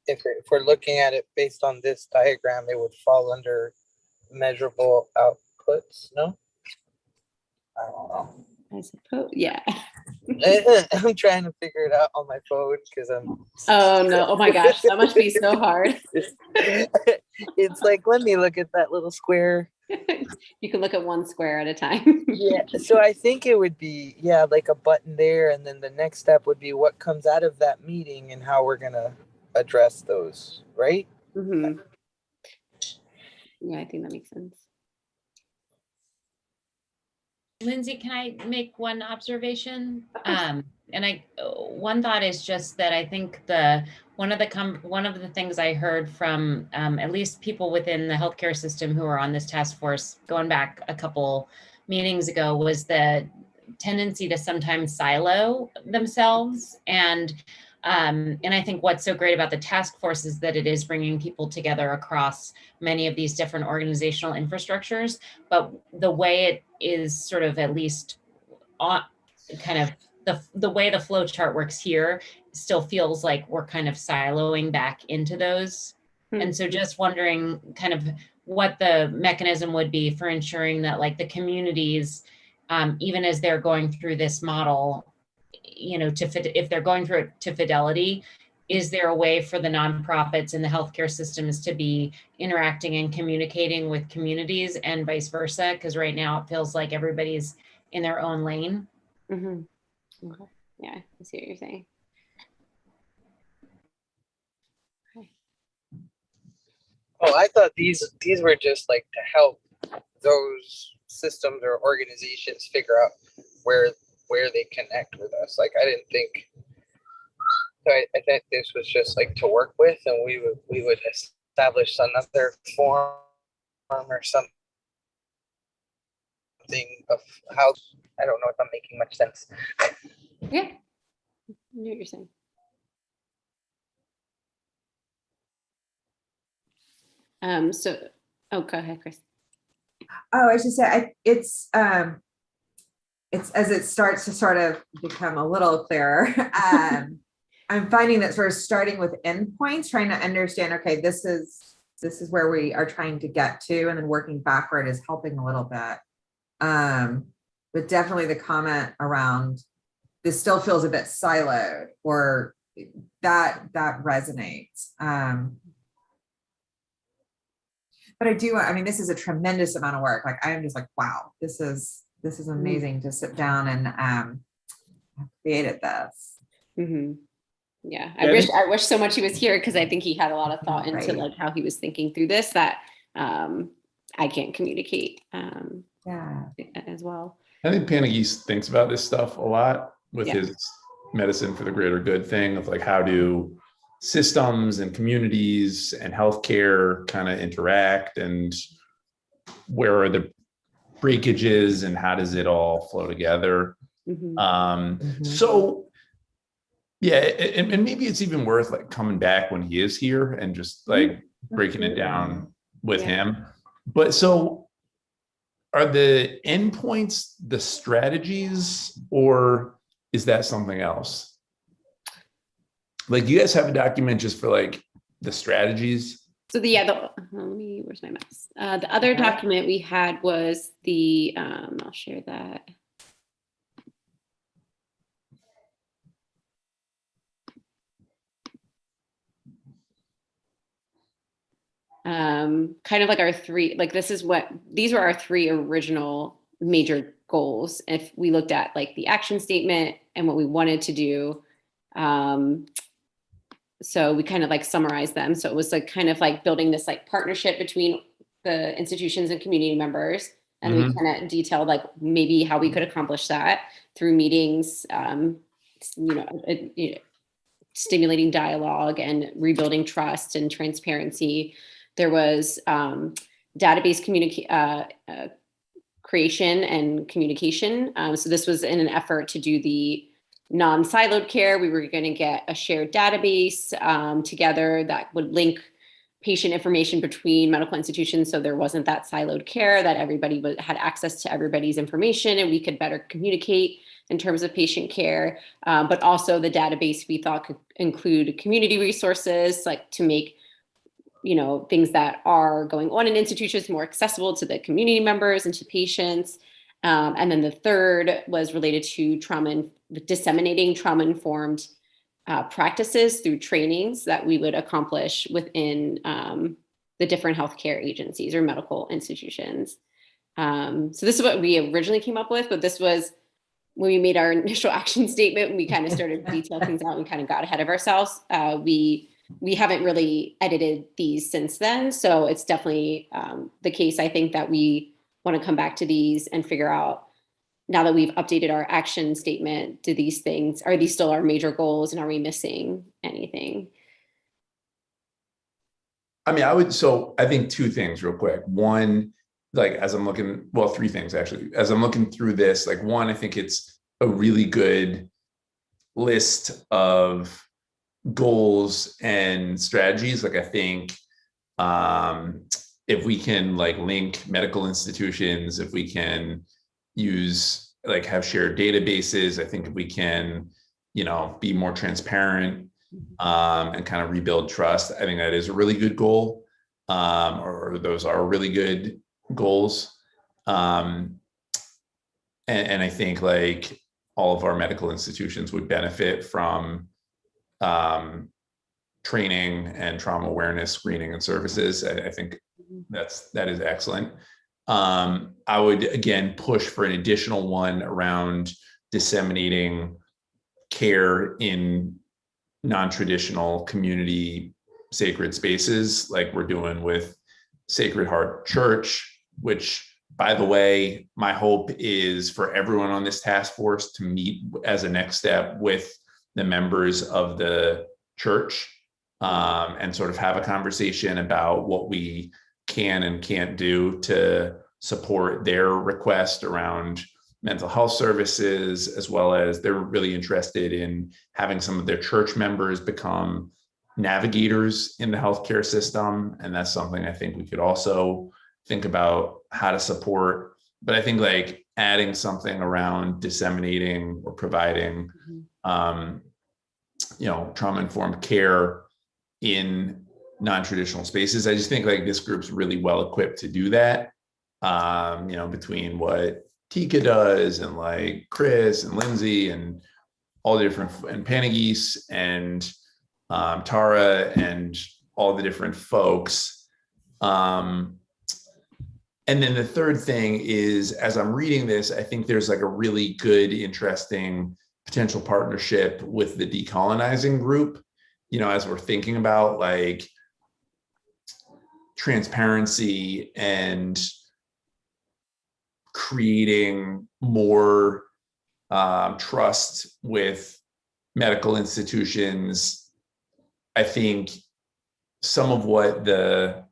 If we're looking at it based on this diagram, it would fall under measurable outputs, no? I don't know. I suppose, yeah. I'm trying to figure it out on my phone because I'm. Oh no! Oh my gosh, that must be so hard. It's like, let me look at that little square. You can look at one square at a time. Yeah, so I think it would be, like a button there, and then the next step would be what comes out of that meeting and how we're gonna address those, right? Mm-hmm. Yeah, I think that makes sense. Lindsay, can I make one observation? One thought is just that I think one of the things I heard from at least people within the healthcare system who are on this task force going back a couple meetings ago was the tendency to sometimes silo themselves. And I think what's so great about the task force is that it is bringing people together across many of these different organizational infrastructures, but the way it is sort of at least on kind of the way the flow chart works here still feels like we're kind of siloing back into those. And so just wondering kind of what the mechanism would be for ensuring that like the communities, even as they're going through this model, you know, if they're going through it to fidelity, is there a way for the nonprofits and the healthcare systems to be interacting and communicating with communities and vice versa? Because right now it feels like everybody's in their own lane. Mm-hmm. Okay. Yeah, I see what you're saying. Okay. Oh, I thought these were just like to help those systems or organizations figure out where they connect with us. Like I didn't think. So I think this was just like to work with, and we would establish another form or something of how. I don't know if I'm making much sense. Yeah, I knew what you're saying. Oh, go ahead, Chris. Oh, I should say, it's as it starts to sort of become a little clearer. I'm finding that sort of starting with endpoints, trying to understand, okay, this is where we are trying to get to, and then working backward is helping a little bit. But definitely the comment around this still feels a bit siloed, or that resonates. But I mean, this is a tremendous amount of work. Like, I am just like, wow, this is amazing to sit down and have created this. Mm-hmm. Yeah, I wish so much he was here, because I think he had a lot of thought into like how he was thinking through this that I can't communicate as well. I think Panagis thinks about this stuff a lot with his medicine for the greater good thing of like, how do systems and communities and healthcare kind of interact, and where are the breakages and how does it all flow together? So yeah, and maybe it's even worth like coming back when he is here and just like breaking it down with him. But so are the endpoints the strategies, or is that something else? Like, you guys have a document just for like the strategies? So where's my mouse? The other document we had was the, I'll share that. Kind of like our three, like these were our three original major goals. If we looked at like the action statement and what we wanted to do, so we kind of like summarized them. So it was like kind of like building this like partnership between the institutions and community members. And we kind of detailed like maybe how we could accomplish that through meetings, stimulating dialogue and rebuilding trust and transparency. There was database creation and communication. So this was in an effort to do the non-siloed care. We were going to get a shared database together that would link patient information between medical institutions, so there wasn't that siloed care, that everybody had access to everybody's information and we could better communicate in terms of patient care. But also the database we thought could include community resources, like to make things that are going on in institutions more accessible to the community members and to patients. And then the third was related to disseminating trauma-informed practices through trainings that we would accomplish within the different healthcare agencies or medical institutions. So this is what we originally came up with, but this was when we made our initial action statement, we kind of started to detail things out, we kind of got ahead of ourselves. We haven't really edited these since then. So it's definitely the case, I think, that we want to come back to these and figure out now that we've updated our action statement, are these still our major goals, and are we missing anything? I mean, I think two things real quick. One, like as I'm looking, well, three things actually. As I'm looking through this, like one, I think it's a really good list of goals and strategies. Like I think if we can like link medical institutions, if we can use like have shared databases, I think if we can, be more transparent and kind of rebuild trust, I think that is a really good goal, or those are really good goals. And I think like all of our medical institutions would benefit from training and trauma awareness screening and services. I think that is excellent. I would again push for an additional one around disseminating care in non-traditional community sacred spaces, like we're doing with Sacred Heart Church, which, by the way, my hope is for everyone on this task force to meet as a next step with the members of the church and sort of have a conversation about what we can and can't do to support their request around mental health services, as well as they're really interested in having some of their church members become navigators in the healthcare system. And that's something I think we could also think about how to support. But I think like adding something around disseminating or providing, trauma-informed care in non-traditional spaces. I just think like this group's really well equipped to do that. Between what Tika does and like Chris and Lindsay and all the different, and Panagis and Tara and all the different folks. And then the third thing is, as I'm reading this, I think there's like a really good, interesting potential partnership with the decolonizing group, as we're thinking about like transparency and creating more trust with medical institutions. I think some of what the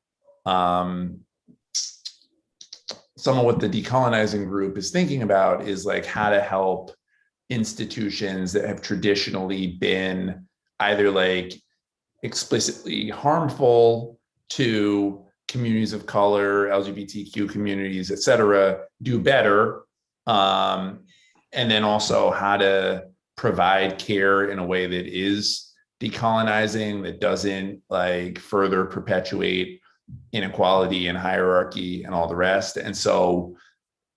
decolonizing group is thinking about is like how to help institutions that have traditionally been either like explicitly harmful to communities of color, LGBTQ communities, et cetera, do better. And then also how to provide care in a way that is decolonizing, that doesn't like further perpetuate inequality and hierarchy and all the rest. And so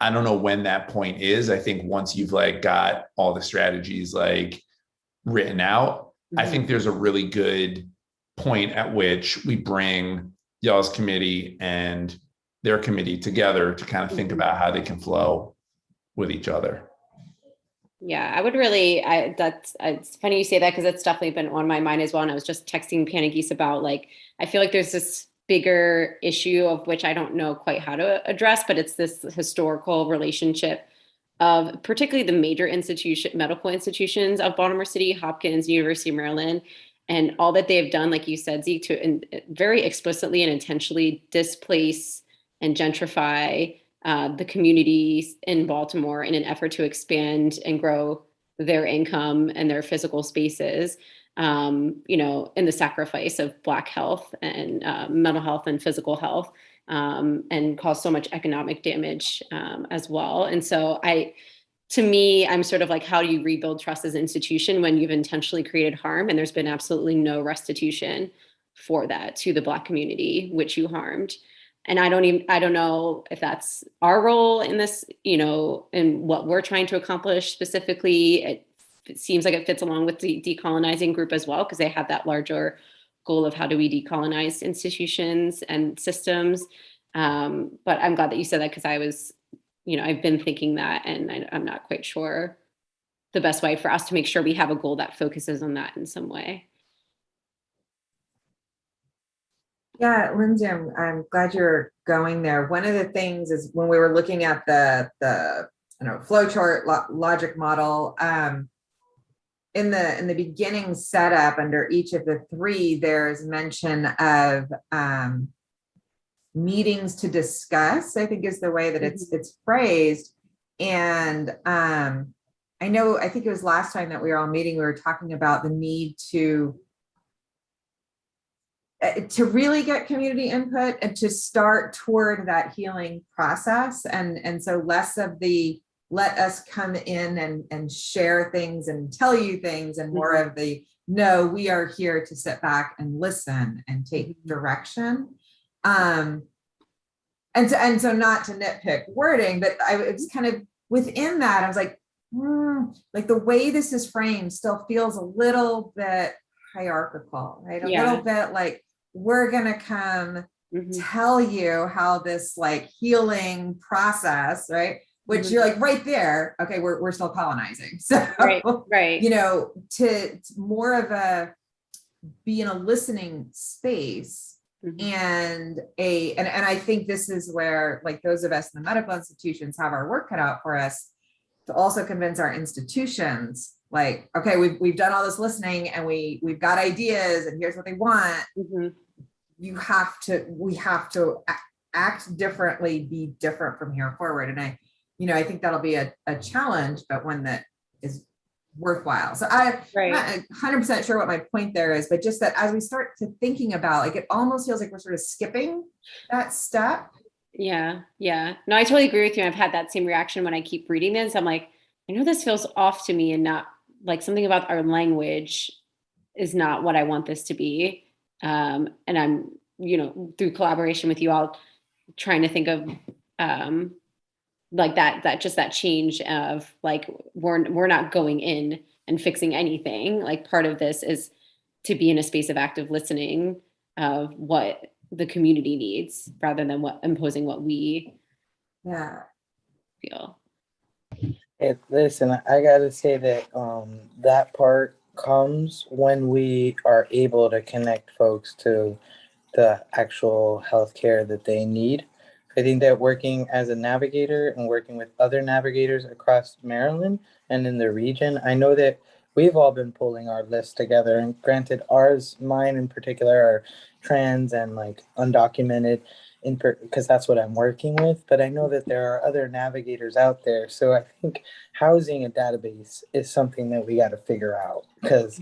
I don't know when that point is. I think once you've like got all the strategies like written out, I think there's a really good point at which we bring y'all's committee and their committee together to kind of think about how they can flow with each other. Yeah, I would really, it's funny you say that because it's definitely been on my mind as well. And I was just texting Panagis about like, I feel like there's this bigger issue of which I don't know quite how to address, but it's this historical relationship of particularly the major medical institutions of Baltimore City, Hopkins, University of Maryland, and all that they have done, like you said, Zeke, to very explicitly and intentionally displace and gentrify the communities in Baltimore in an effort to expand and grow their income and their physical spaces, in the sacrifice of Black health and mental health and physical health, and cause so much economic damage as well. And so to me, I'm sort of like, how do you rebuild trust as an institution when you've intentionally created harm and there's been absolutely no restitution for that to the Black community, which you harmed? And I don't know if that's our role in this, and what we're trying to accomplish specifically. It seems like it fits along with the decolonizing group as well, because they have that larger goal of how do we decolonize institutions and systems. But I'm glad that you said that, because I was, I've been thinking that, and I'm not quite sure the best way for us to make sure we have a goal that focuses on that in some way. Yeah, Lindsay, I'm glad you're going there. One of the things is when we were looking at the I don't know, flowchart logic model. In the beginning setup under each of the three, there's mention of meetings to discuss, I think is the way that it's phrased. And I think it was last time that we were all meeting, we were talking about the need to really get community input and to start toward that healing process. And so less of the let us come in and share things and tell you things, and more of the, no, we are here to sit back and listen and take direction. And so not to nitpick wording, but it was kind of within that, I was like, like the way this is framed still feels a little bit hierarchical, right? A little bit like, we're gonna come tell you how this like healing process, right? Which you're like right there, okay, we're still colonizing. So, right. You know, to more of a, be in a listening space. And I think this is where like those of us in the medical institutions have our work cut out for us to also convince our institutions, like, okay, we've done all this listening and we've got ideas and here's what they want. We have to act differently, be different from here forward. And I think that'll be a challenge, but one that is worthwhile. So I'm not 100% sure what my point there is, but just that as we start to thinking about, like, it almost feels like we're sort of skipping that step. Yeah. No, I totally agree with you. I've had that same reaction when I keep reading this. I'm like, I know this feels off to me, and not like something about our language is not what I want this to be. And I'm, through collaboration with you all, trying to think of like that just that change of like, we're not going in and fixing anything. Like part of this is to be in a space of active listening of what the community needs, rather than imposing what we feel. Hey, listen, I gotta say that that part comes when we are able to connect folks to the actual healthcare that they need. I think that working as a navigator and working with other navigators across Maryland and in the region, I know that we've all been pulling our lists together. And granted, mine in particular, are trans and like undocumented, because that's what I'm working with. But I know that there are other navigators out there. So I think housing a database is something that we got to figure out, because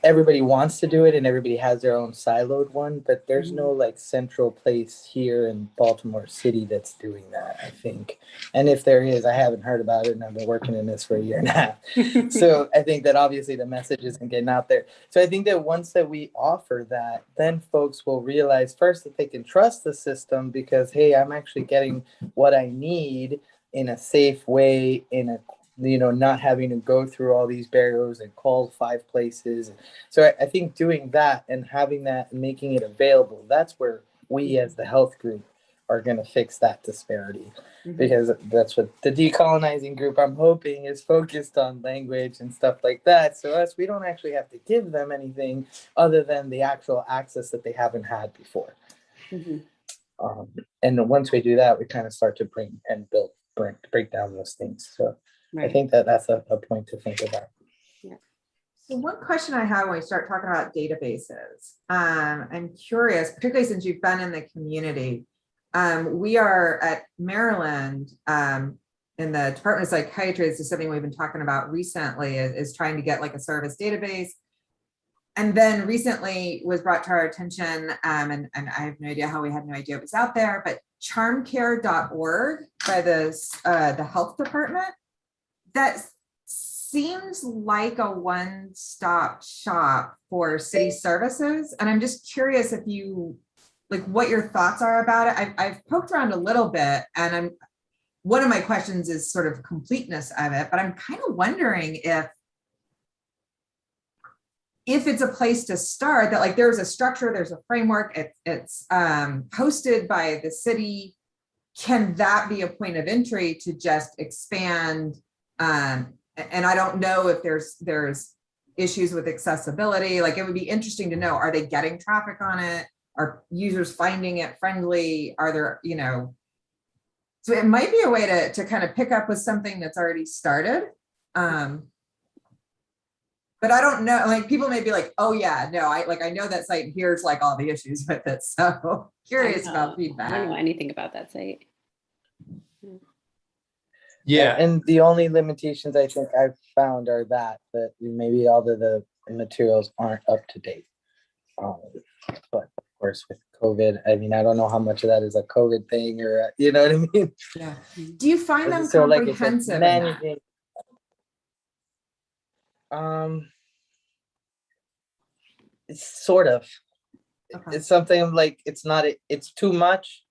everybody wants to do it and everybody has their own siloed one, but there's no like central place here in Baltimore City that's doing that, I think. And if there is, I haven't heard about it, and I've been working in this for a year and a half. So I think that obviously the message isn't getting out there. So I think that once that we offer that, then folks will realize first that they can trust the system, because, hey, I'm actually getting what I need in a safe way, in a not having to go through all these barriers and call 5 places. So I think doing that and having that and making it available, that's where we as the health group are going to fix that disparity. Because that's what the decolonizing group, I'm hoping, is focused on, language and stuff like that. So we don't actually have to give them anything other than the actual access that they haven't had before. And once we do that, we kind of start to break down those things. So I think that that's a point to think about. So one question I have when we start talking about databases, I'm curious, particularly since you've been in the community, we are at Maryland in the Department of Psychiatry. This is something we've been talking about recently, is trying to get like a service database. And then recently was brought to our attention, and I have no idea how we had no idea it was out there, but charmcare.org by the health department, that seems like a one-stop shop for city services. And I'm just curious if you, like, what your thoughts are about it. I've poked around a little bit, and one of my questions is sort of completeness of it, but I'm kind of wondering if it's a place to start, that like there's a structure, there's a framework, it's hosted by the city. Can that be a point of entry to just expand? And I don't know if there's issues with accessibility. Like, it would be interesting to know, are they getting traffic on it? Are users finding it friendly? Are there, So it might be a way to kind of pick up with something that's already started. But I don't know, like people may be like, oh yeah, no, I know that site, here's like all the issues with it. So curious about I don't feedback. know anything about that site. Yeah. And the only limitations I think I've found are that maybe all of the materials aren't up to date. But of course with COVID, I mean, I don't know how much of that is a COVID thing or, you know what I mean? Yeah. Do you find them So like I said, comprehensive in that? managing, it's sort of, Okay. it's something like, it's not, it's too much.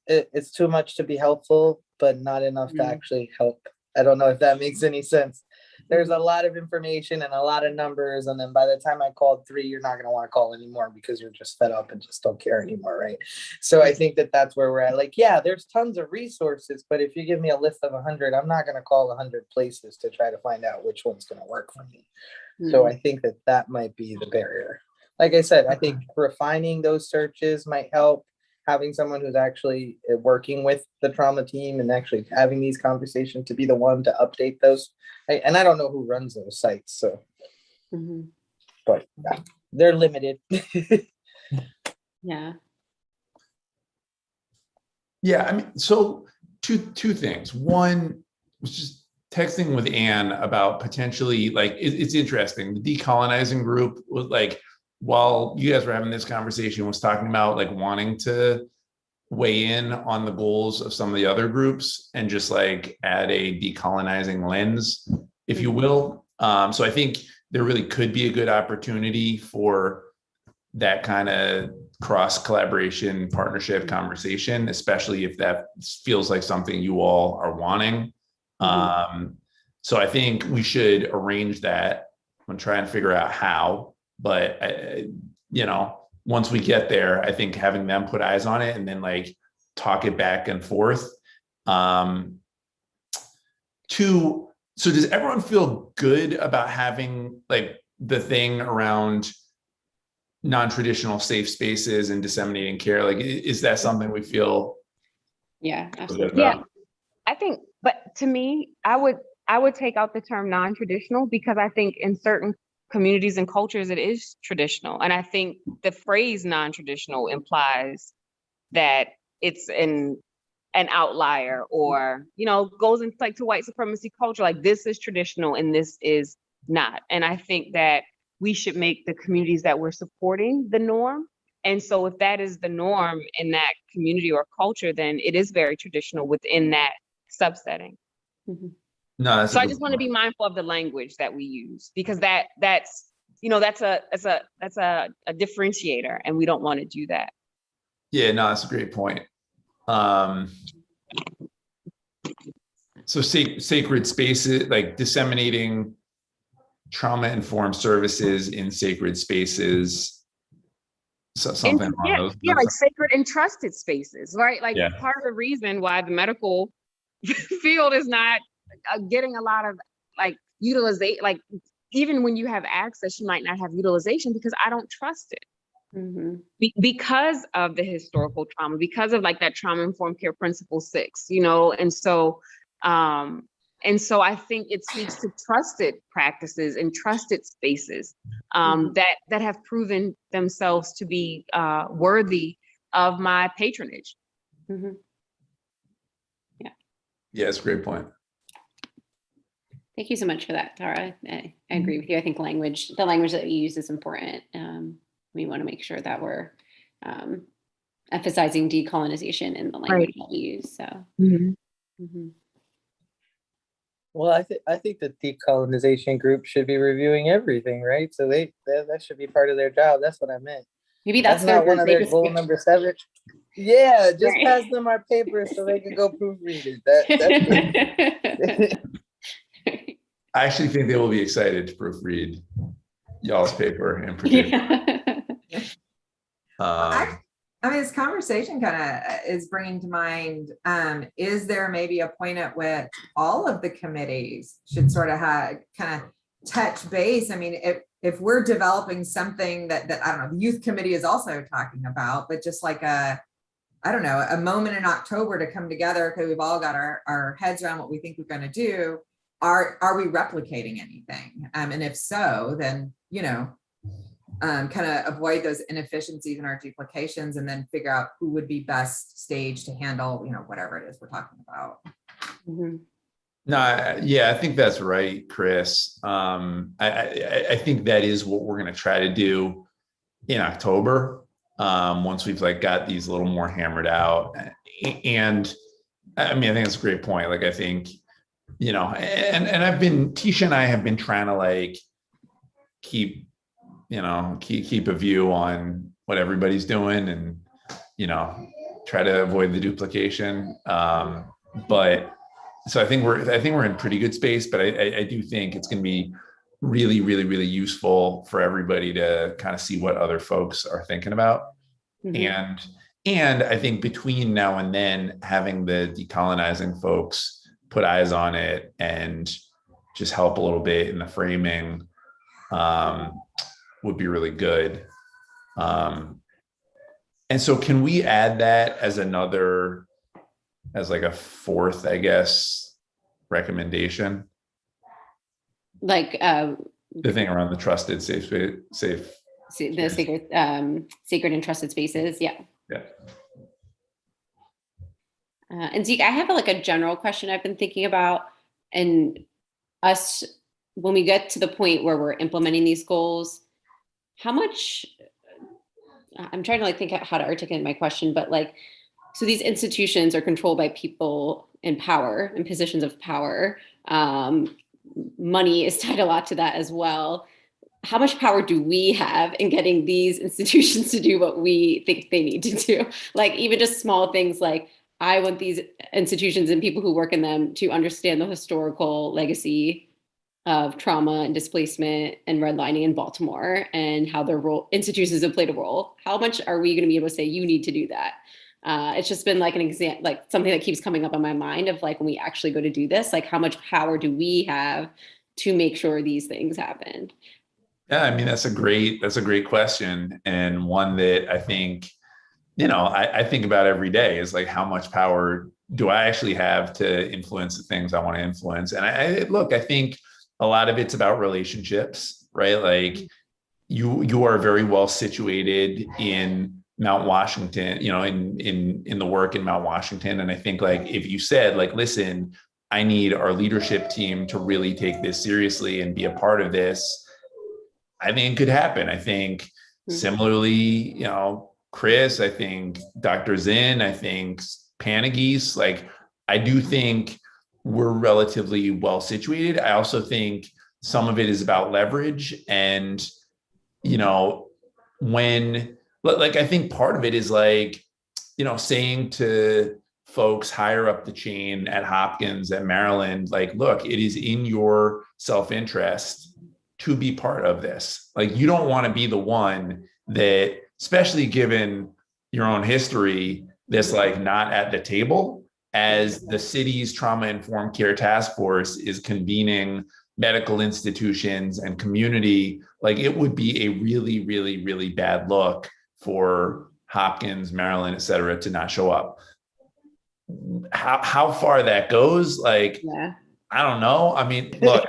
It's too much to be helpful, but not enough to actually help. I don't know if that makes any sense. There's a lot of information and a lot of numbers, and then by the time I called 3, you're not going to want to call anymore because you're just fed up and just don't care anymore, right? So I think that that's where we're at. Like, yeah, there's tons of resources, but if you give me a list of 100, I'm not going to call 100 places to try to find out which one's going to work for me. So I think that that might be the barrier. Like I said, I think refining those searches might help. Having someone who's actually working with the trauma team and actually having these conversations to be the one to update those. And I don't know who runs those sites, so. But yeah, they're limited. Yeah. Yeah, I mean, so two things. One was just texting with Anne about potentially, like, it's interesting. The decolonizing group was like, while you guys were having this conversation, was talking about like wanting to weigh in on the goals of some of the other groups and just like add a decolonizing lens, if you will. So I think there really could be a good opportunity for that kind of cross collaboration partnership conversation, especially if that feels like something you all are wanting. So I think we should arrange that. I'm trying to figure out how, but once we get there, I think having them put eyes on it and then like talk it back and forth. So does everyone feel good about having like the thing around non-traditional safe spaces and disseminating care? Like, is that something we feel? Yeah, absolutely. Yeah, I think, but to me, I would take out the term non-traditional because I think in certain communities and cultures, it is traditional. And I think the phrase non-traditional implies that it's an outlier or, goes into like to white supremacy culture, like this is traditional and this is not. And I think that we should make the communities that we're supporting the norm. And so if that is the norm in that community or culture, then it is very traditional within that subsetting. No, so I just want to be mindful of the language that we use because that's a differentiator and we don't want to do that. Yeah, no, that's a great point. So sacred spaces, like disseminating trauma-informed services in sacred spaces. So something along those. Yeah, like sacred and trusted spaces, right? Like Yeah. part of the reason why the medical field is not getting a lot of like utilization, like even when you have access, you might not have utilization because I don't trust it. Because of the historical trauma, because of like that trauma-informed care principle 6, and so I think it speaks to trusted practices and trusted spaces that have proven themselves to be worthy of my patronage. Yeah, it's a great point. Thank you so much for that, Tara. I agree with you. I think the language that you use is important. We want to make sure that we're emphasizing decolonization in the language that we use. So, Well, I think the decolonization group should be reviewing everything, right? So that should be part of their job. That's what I meant. Maybe that's not one of their goal number 7. Yeah, just pass them our paper so they can go proofread it. That's I actually think they will be excited to proofread y'all's paper in particular. This conversation kind of is bringing to mind, is there maybe a point at which all of the committees should sort of have kind of touch base? I mean, if we're developing something that I don't know, the youth committee is also talking about, but just like a I don't know, a moment in October to come together. Okay, we've all got our heads around what we think we're going to do. Are we replicating anything? And if so, then, you know, kind of avoid those inefficiencies in our duplications, and then figure out who would be best staged to handle, you know, whatever it is we're talking about. Mhm. No, yeah, I think that's right, Chris. I think that is what we're going to try to do in October, once we've like got these a little more hammered out. And I mean, I think it's a great point. Like, I think, you know, and Tisha and I have been trying to like keep a view on what everybody's doing, and, you know, try to avoid the duplication. But so I think we're in pretty good space, but I do think it's going to be really, really, really useful for everybody to kind of see what other folks are thinking about. Mhm. And I think between now and then, having the decolonizing folks put eyes on it and just help a little bit in the framing, would be really good. And so can we add that as like a fourth, I guess, recommendation? Like The thing around the trusted, safe. the sacred and trusted spaces. Yeah. Yeah. And Zeke, I have like a general question I've been thinking about, and us, when we get to the point where we're implementing these goals, how much, I'm trying to like think how to articulate my question, but like, so these institutions are controlled by people in power, in positions of power. Money is tied a lot to that as well. How much power do we have in getting these institutions to do what we think they need to do? Like, even just small things like, I want these institutions and people who work in them to understand the historical legacy of trauma and displacement and redlining in Baltimore, and how their institutions have played a role. How much are we going to be able to say, you need to do that? It's just been like an example, like something that keeps coming up in my mind of like, when we actually go to do this, like how much power do we have to make sure these things happen? Yeah, I mean, that's a great question, and one that I think, you know, I think about every day, is like, how much power do I actually have to influence the things I want to influence? And I think a lot of it's about relationships, right? Like, you are very well situated in Mount Washington, you know, in the work in Mount Washington. And I think, like, if you said, like, listen, I need our leadership team to really take this seriously and be a part of this, I think it could happen. I think similarly, you know, Chris, I think Dr. Zinn, I think Panagis, like, I do think we're relatively well situated. I also think some of it is about leverage. And, you know, I think part of it is like, you know, saying to folks higher up the chain at Hopkins, at Maryland, like, look, it is in your self-interest to be part of this. Like, you don't want to be the one that, especially given your own history, that's like not at the table as the city's trauma-informed care task force is convening medical institutions and community. Like, it would be a really, really, really bad look for Hopkins, Maryland, et cetera, to not show up. How far that goes, like, I don't know. I mean, look,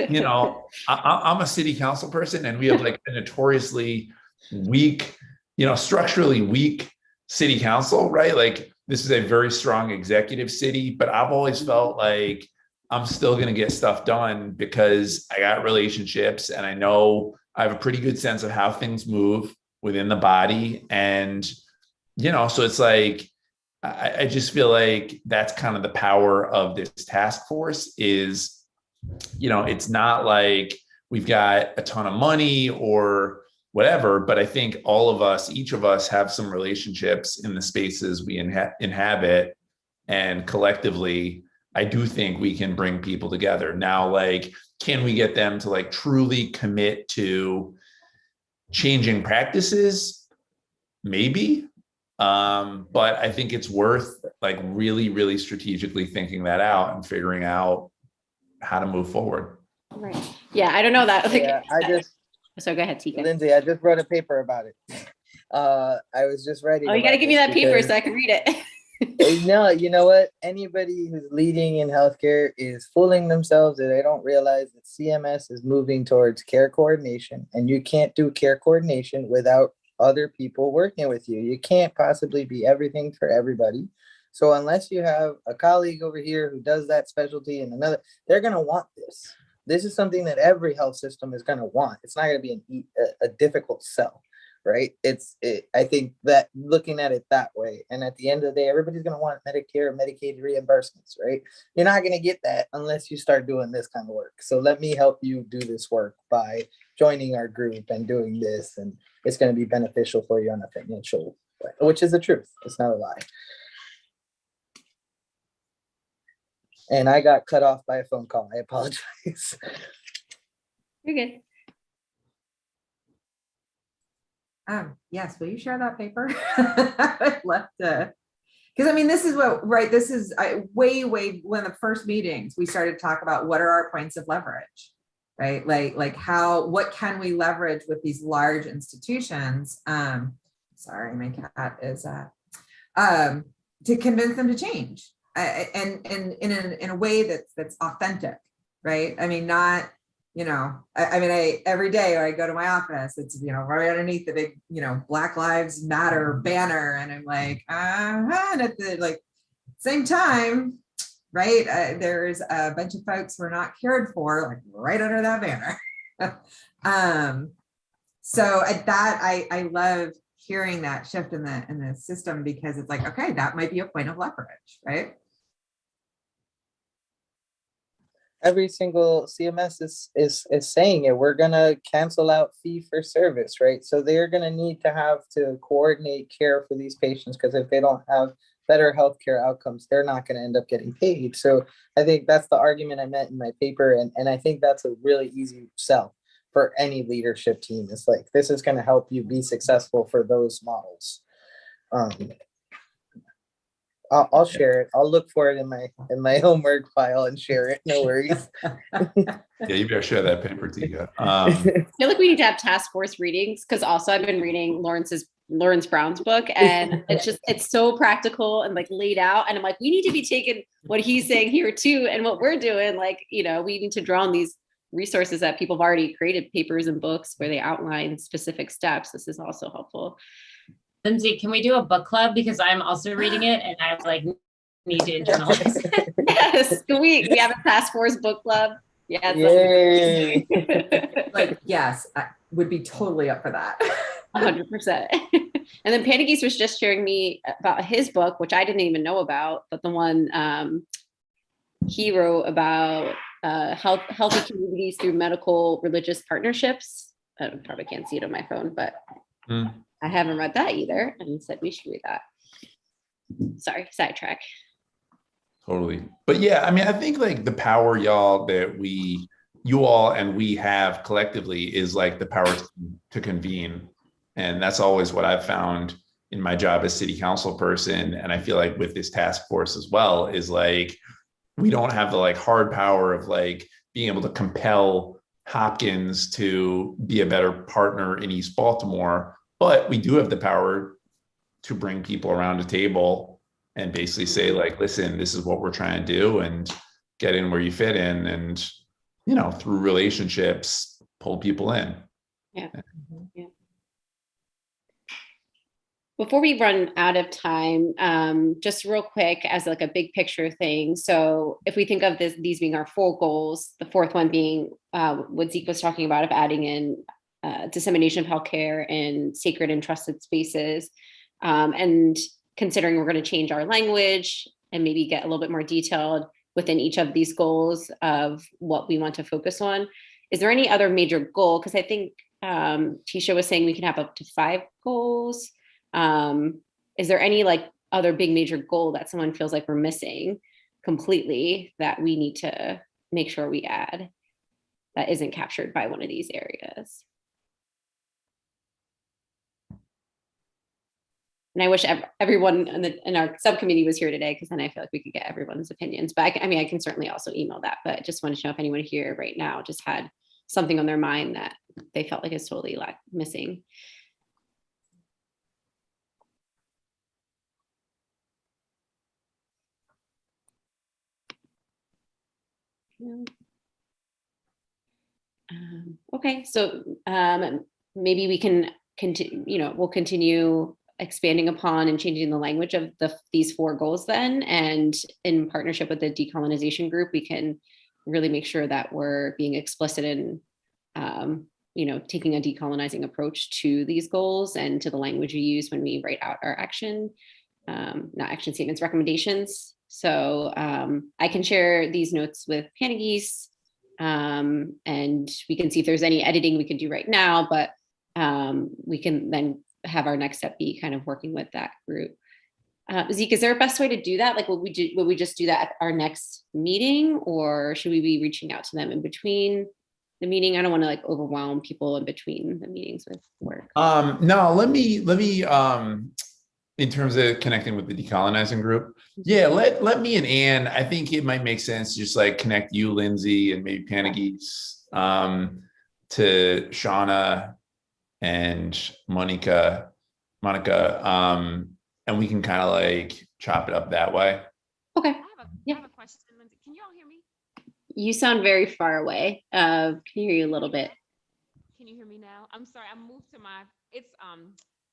you know, I'm a city council person, and we have like a notoriously weak, you know, structurally weak city council, right? Like, this is a very strong executive city, but I've always felt like I'm still going to get stuff done because I got relationships, and I know I have a pretty good sense of how things move within the body. And, you know, so it's like, I just feel like that's kind of the power of this task force is, you know, it's not like we've got a ton of money or whatever, but I think all of us, each of us, have some relationships in the spaces we inhabit, and collectively, I do think we can bring people together. Now, like, can we get them to like truly commit to changing practices? Maybe. But I think it's worth like really, really strategically thinking that out and figuring out how to move forward. Right. Yeah, I don't know that. Like, Yeah, so go ahead, Tika. Lindsay, I just wrote a paper about it. I was just writing. Oh, you gotta about give me this that paper because- so I can read it. No, you know what? Anybody who's leading in healthcare is fooling themselves and they don't realize that CMS is moving towards care coordination, and you can't do care coordination without other people working with you. You can't possibly be everything for everybody. So unless you have a colleague over here who does that specialty and another, they're going to want this. This is something that every health system is going to want. It's not going to be a difficult sell. Right. I think that looking at it that way, and at the end of the day, everybody's going to want Medicare, Medicaid reimbursements, right? You're not going to get that unless you start doing this kind of work. So let me help you do this work by joining our group and doing this. And it's going to be beneficial for you on a financial way, which is the truth. It's not a lie. And I got cut off by a phone call. I apologize. You're good. Yes, will you share that paper? I'd love to, because I mean, this is what, right, this is way, one of the first meetings, we started to talk about what are our points of leverage, right? Like what can we leverage with these large institutions? Sorry, my cat is, to convince them to change and in a way that's authentic, right? I mean, not, I mean, every day when I go to my office, it's, right underneath the big, Black Lives Matter banner. And I'm like, and at the same time, right, there's a bunch of folks who are not cared for, like right under that banner. So at that, I love hearing that shift in the system, because it's like, okay, that might be a point of leverage, right? Every single CMS is saying it. We're gonna cancel out fee for service, right? So they're gonna need to have to coordinate care for these patients, because if they don't have better healthcare outcomes, they're not gonna end up getting paid. So I think that's the argument I meant in my paper, and I think that's a really easy sell for any leadership team. It's like, this is gonna help you be successful for those models. I'll share it. I'll look for it in my homework file and share it. No worries. Yeah, you better share that paper, Tika. I feel like we need to have task force readings, because also I've been reading Lawrence Brown's book, and it's so practical and laid out. And I'm like, we need to be taking what he's saying here too, and what we're doing. We need to draw on these resources that people have already created, papers and books where they outline specific steps. This is also helpful. Lindsay, can we do a book club? Because I'm also reading it and I need to journalize. Yes, we have a task force book club. Yeah. Yay. Yes, I would be totally up for that. 100%. And then Panagis was just sharing me about his book, which I didn't even know about, but the one he wrote about healthy communities through medical religious partnerships. I probably can't see it on my phone, but I haven't read that either, and he said we should read that. Sorry, sidetrack. Totally. But yeah, I mean, I think the power, y'all, that you all and we have collectively is the power to convene. And that's always what I've found in my job as city council person. And I feel like with this task force as well is we don't have the hard power of being able to compel Hopkins to be a better partner in East Baltimore. But we do have the power to bring people around a table and basically say, listen, this is what we're trying to do, and get in where you fit in, and, through relationships, pull people in. Yeah. Yeah. Before we run out of time, just real quick as a big picture thing. So if we think of these being our 4 goals, the 4th one being what Zeke was talking about, of adding in dissemination of healthcare in sacred and trusted spaces, and considering we're going to change our language and maybe get a little bit more detailed within each of these goals of what we want to focus on. Is there any other major goal? Because I think Tisha was saying we can have up to 5 goals. Is there any other big major goal that someone feels like we're missing completely that we need to make sure we add that isn't captured by one of these areas? And I wish everyone in our subcommittee was here today, because then I feel like we could get everyone's opinions. But I can certainly also email that. But I just wanted to know if anyone here right now just had something on their mind that they felt like is totally missing. Yeah. Okay, so maybe we can continue, we'll continue expanding upon and changing the language of these 4 goals then, and in partnership with the decolonization group, we can really make sure that we're being explicit in, taking a decolonizing approach to these goals and to the language we use when we write out our not action statements, recommendations. So I can share these notes with Panagis, and we can see if there's any editing we can do right now, but we can then have our next step be kind of working with that group. Zeke, is there a best way to do that? Like, will we just do that at our next meeting, or should we be reaching out to them in between the meeting? I don't want to like overwhelm people in between the meetings with work. No, let me in terms of connecting with the decolonizing group. Yeah, let me and Ann, I think it might make sense to just like connect you, Lindsay, and maybe Panagis to Shauna and Monica, and we can kind of like chop it up that way. Okay. I have a question, Lindsay. Can you all hear me? You sound very far away. Can you hear you a little bit? Can you hear me now? I'm sorry, I moved to it's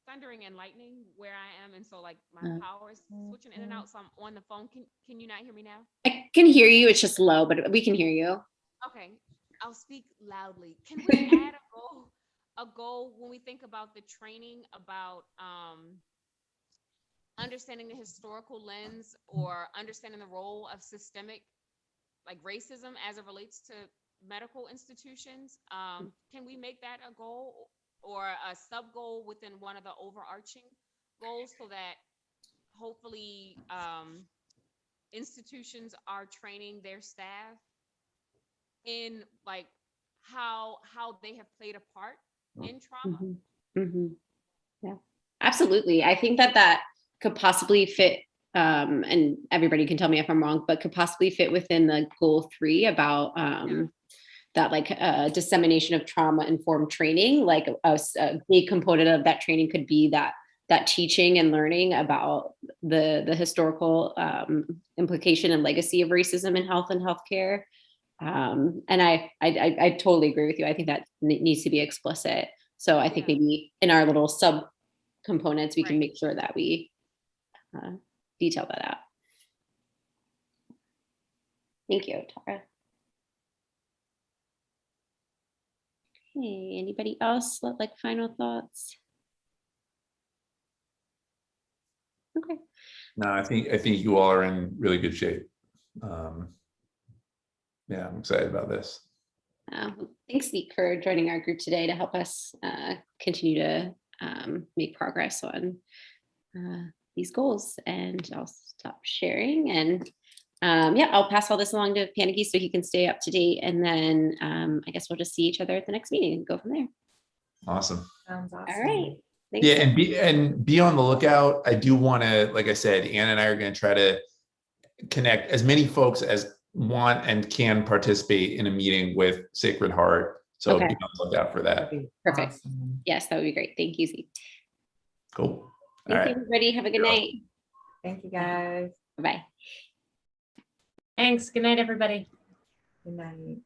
thundering and lightning where I am, and so like my power is switching in and out, so I'm on the phone. Can you not hear me now? I can hear you, it's just low, but we can hear you. Okay, I'll speak loudly. Can we add a goal when we think about the training about understanding the historical lens or understanding the role of systemic like racism as it relates to medical institutions? Can we make that a goal or a sub goal within one of the overarching goals, so that hopefully institutions are training their staff in like how they have played a part in trauma? Yeah, absolutely. I think that could possibly fit, and everybody can tell me if I'm wrong, but could possibly fit within the goal 3 about that like dissemination of trauma informed training. Like a big component of that training could be that teaching and learning about the historical implication and legacy of racism in health and healthcare. And I totally agree with you. I think that needs to be explicit. So I think maybe in our little sub components, we can make sure that we detail that out. Thank you, Tara. Okay, anybody else like final thoughts? Okay. No, I think you all are in really good shape. Yeah, I'm excited about this. Thanks, Zeke, for joining our group today to help us continue to make progress on these goals. And I'll stop sharing, and I'll pass all this along to Panagis so he can stay up to date. And then I guess we'll just see each other at the next meeting and go from there. Awesome. Sounds awesome. All right. Thanks. Yeah, and be on the lookout. I do want to, like I said, Ann and I are going to try to connect as many folks as want and can participate in a meeting with Sacred Heart. So be on the lookout for that. Perfect. Awesome. Yes, that would be great. Thank you, Zeke. Cool. All Thank right. you, everybody. Have a good night. Thank you, guys. Bye-bye. Thanks. Good night, everybody. Good night.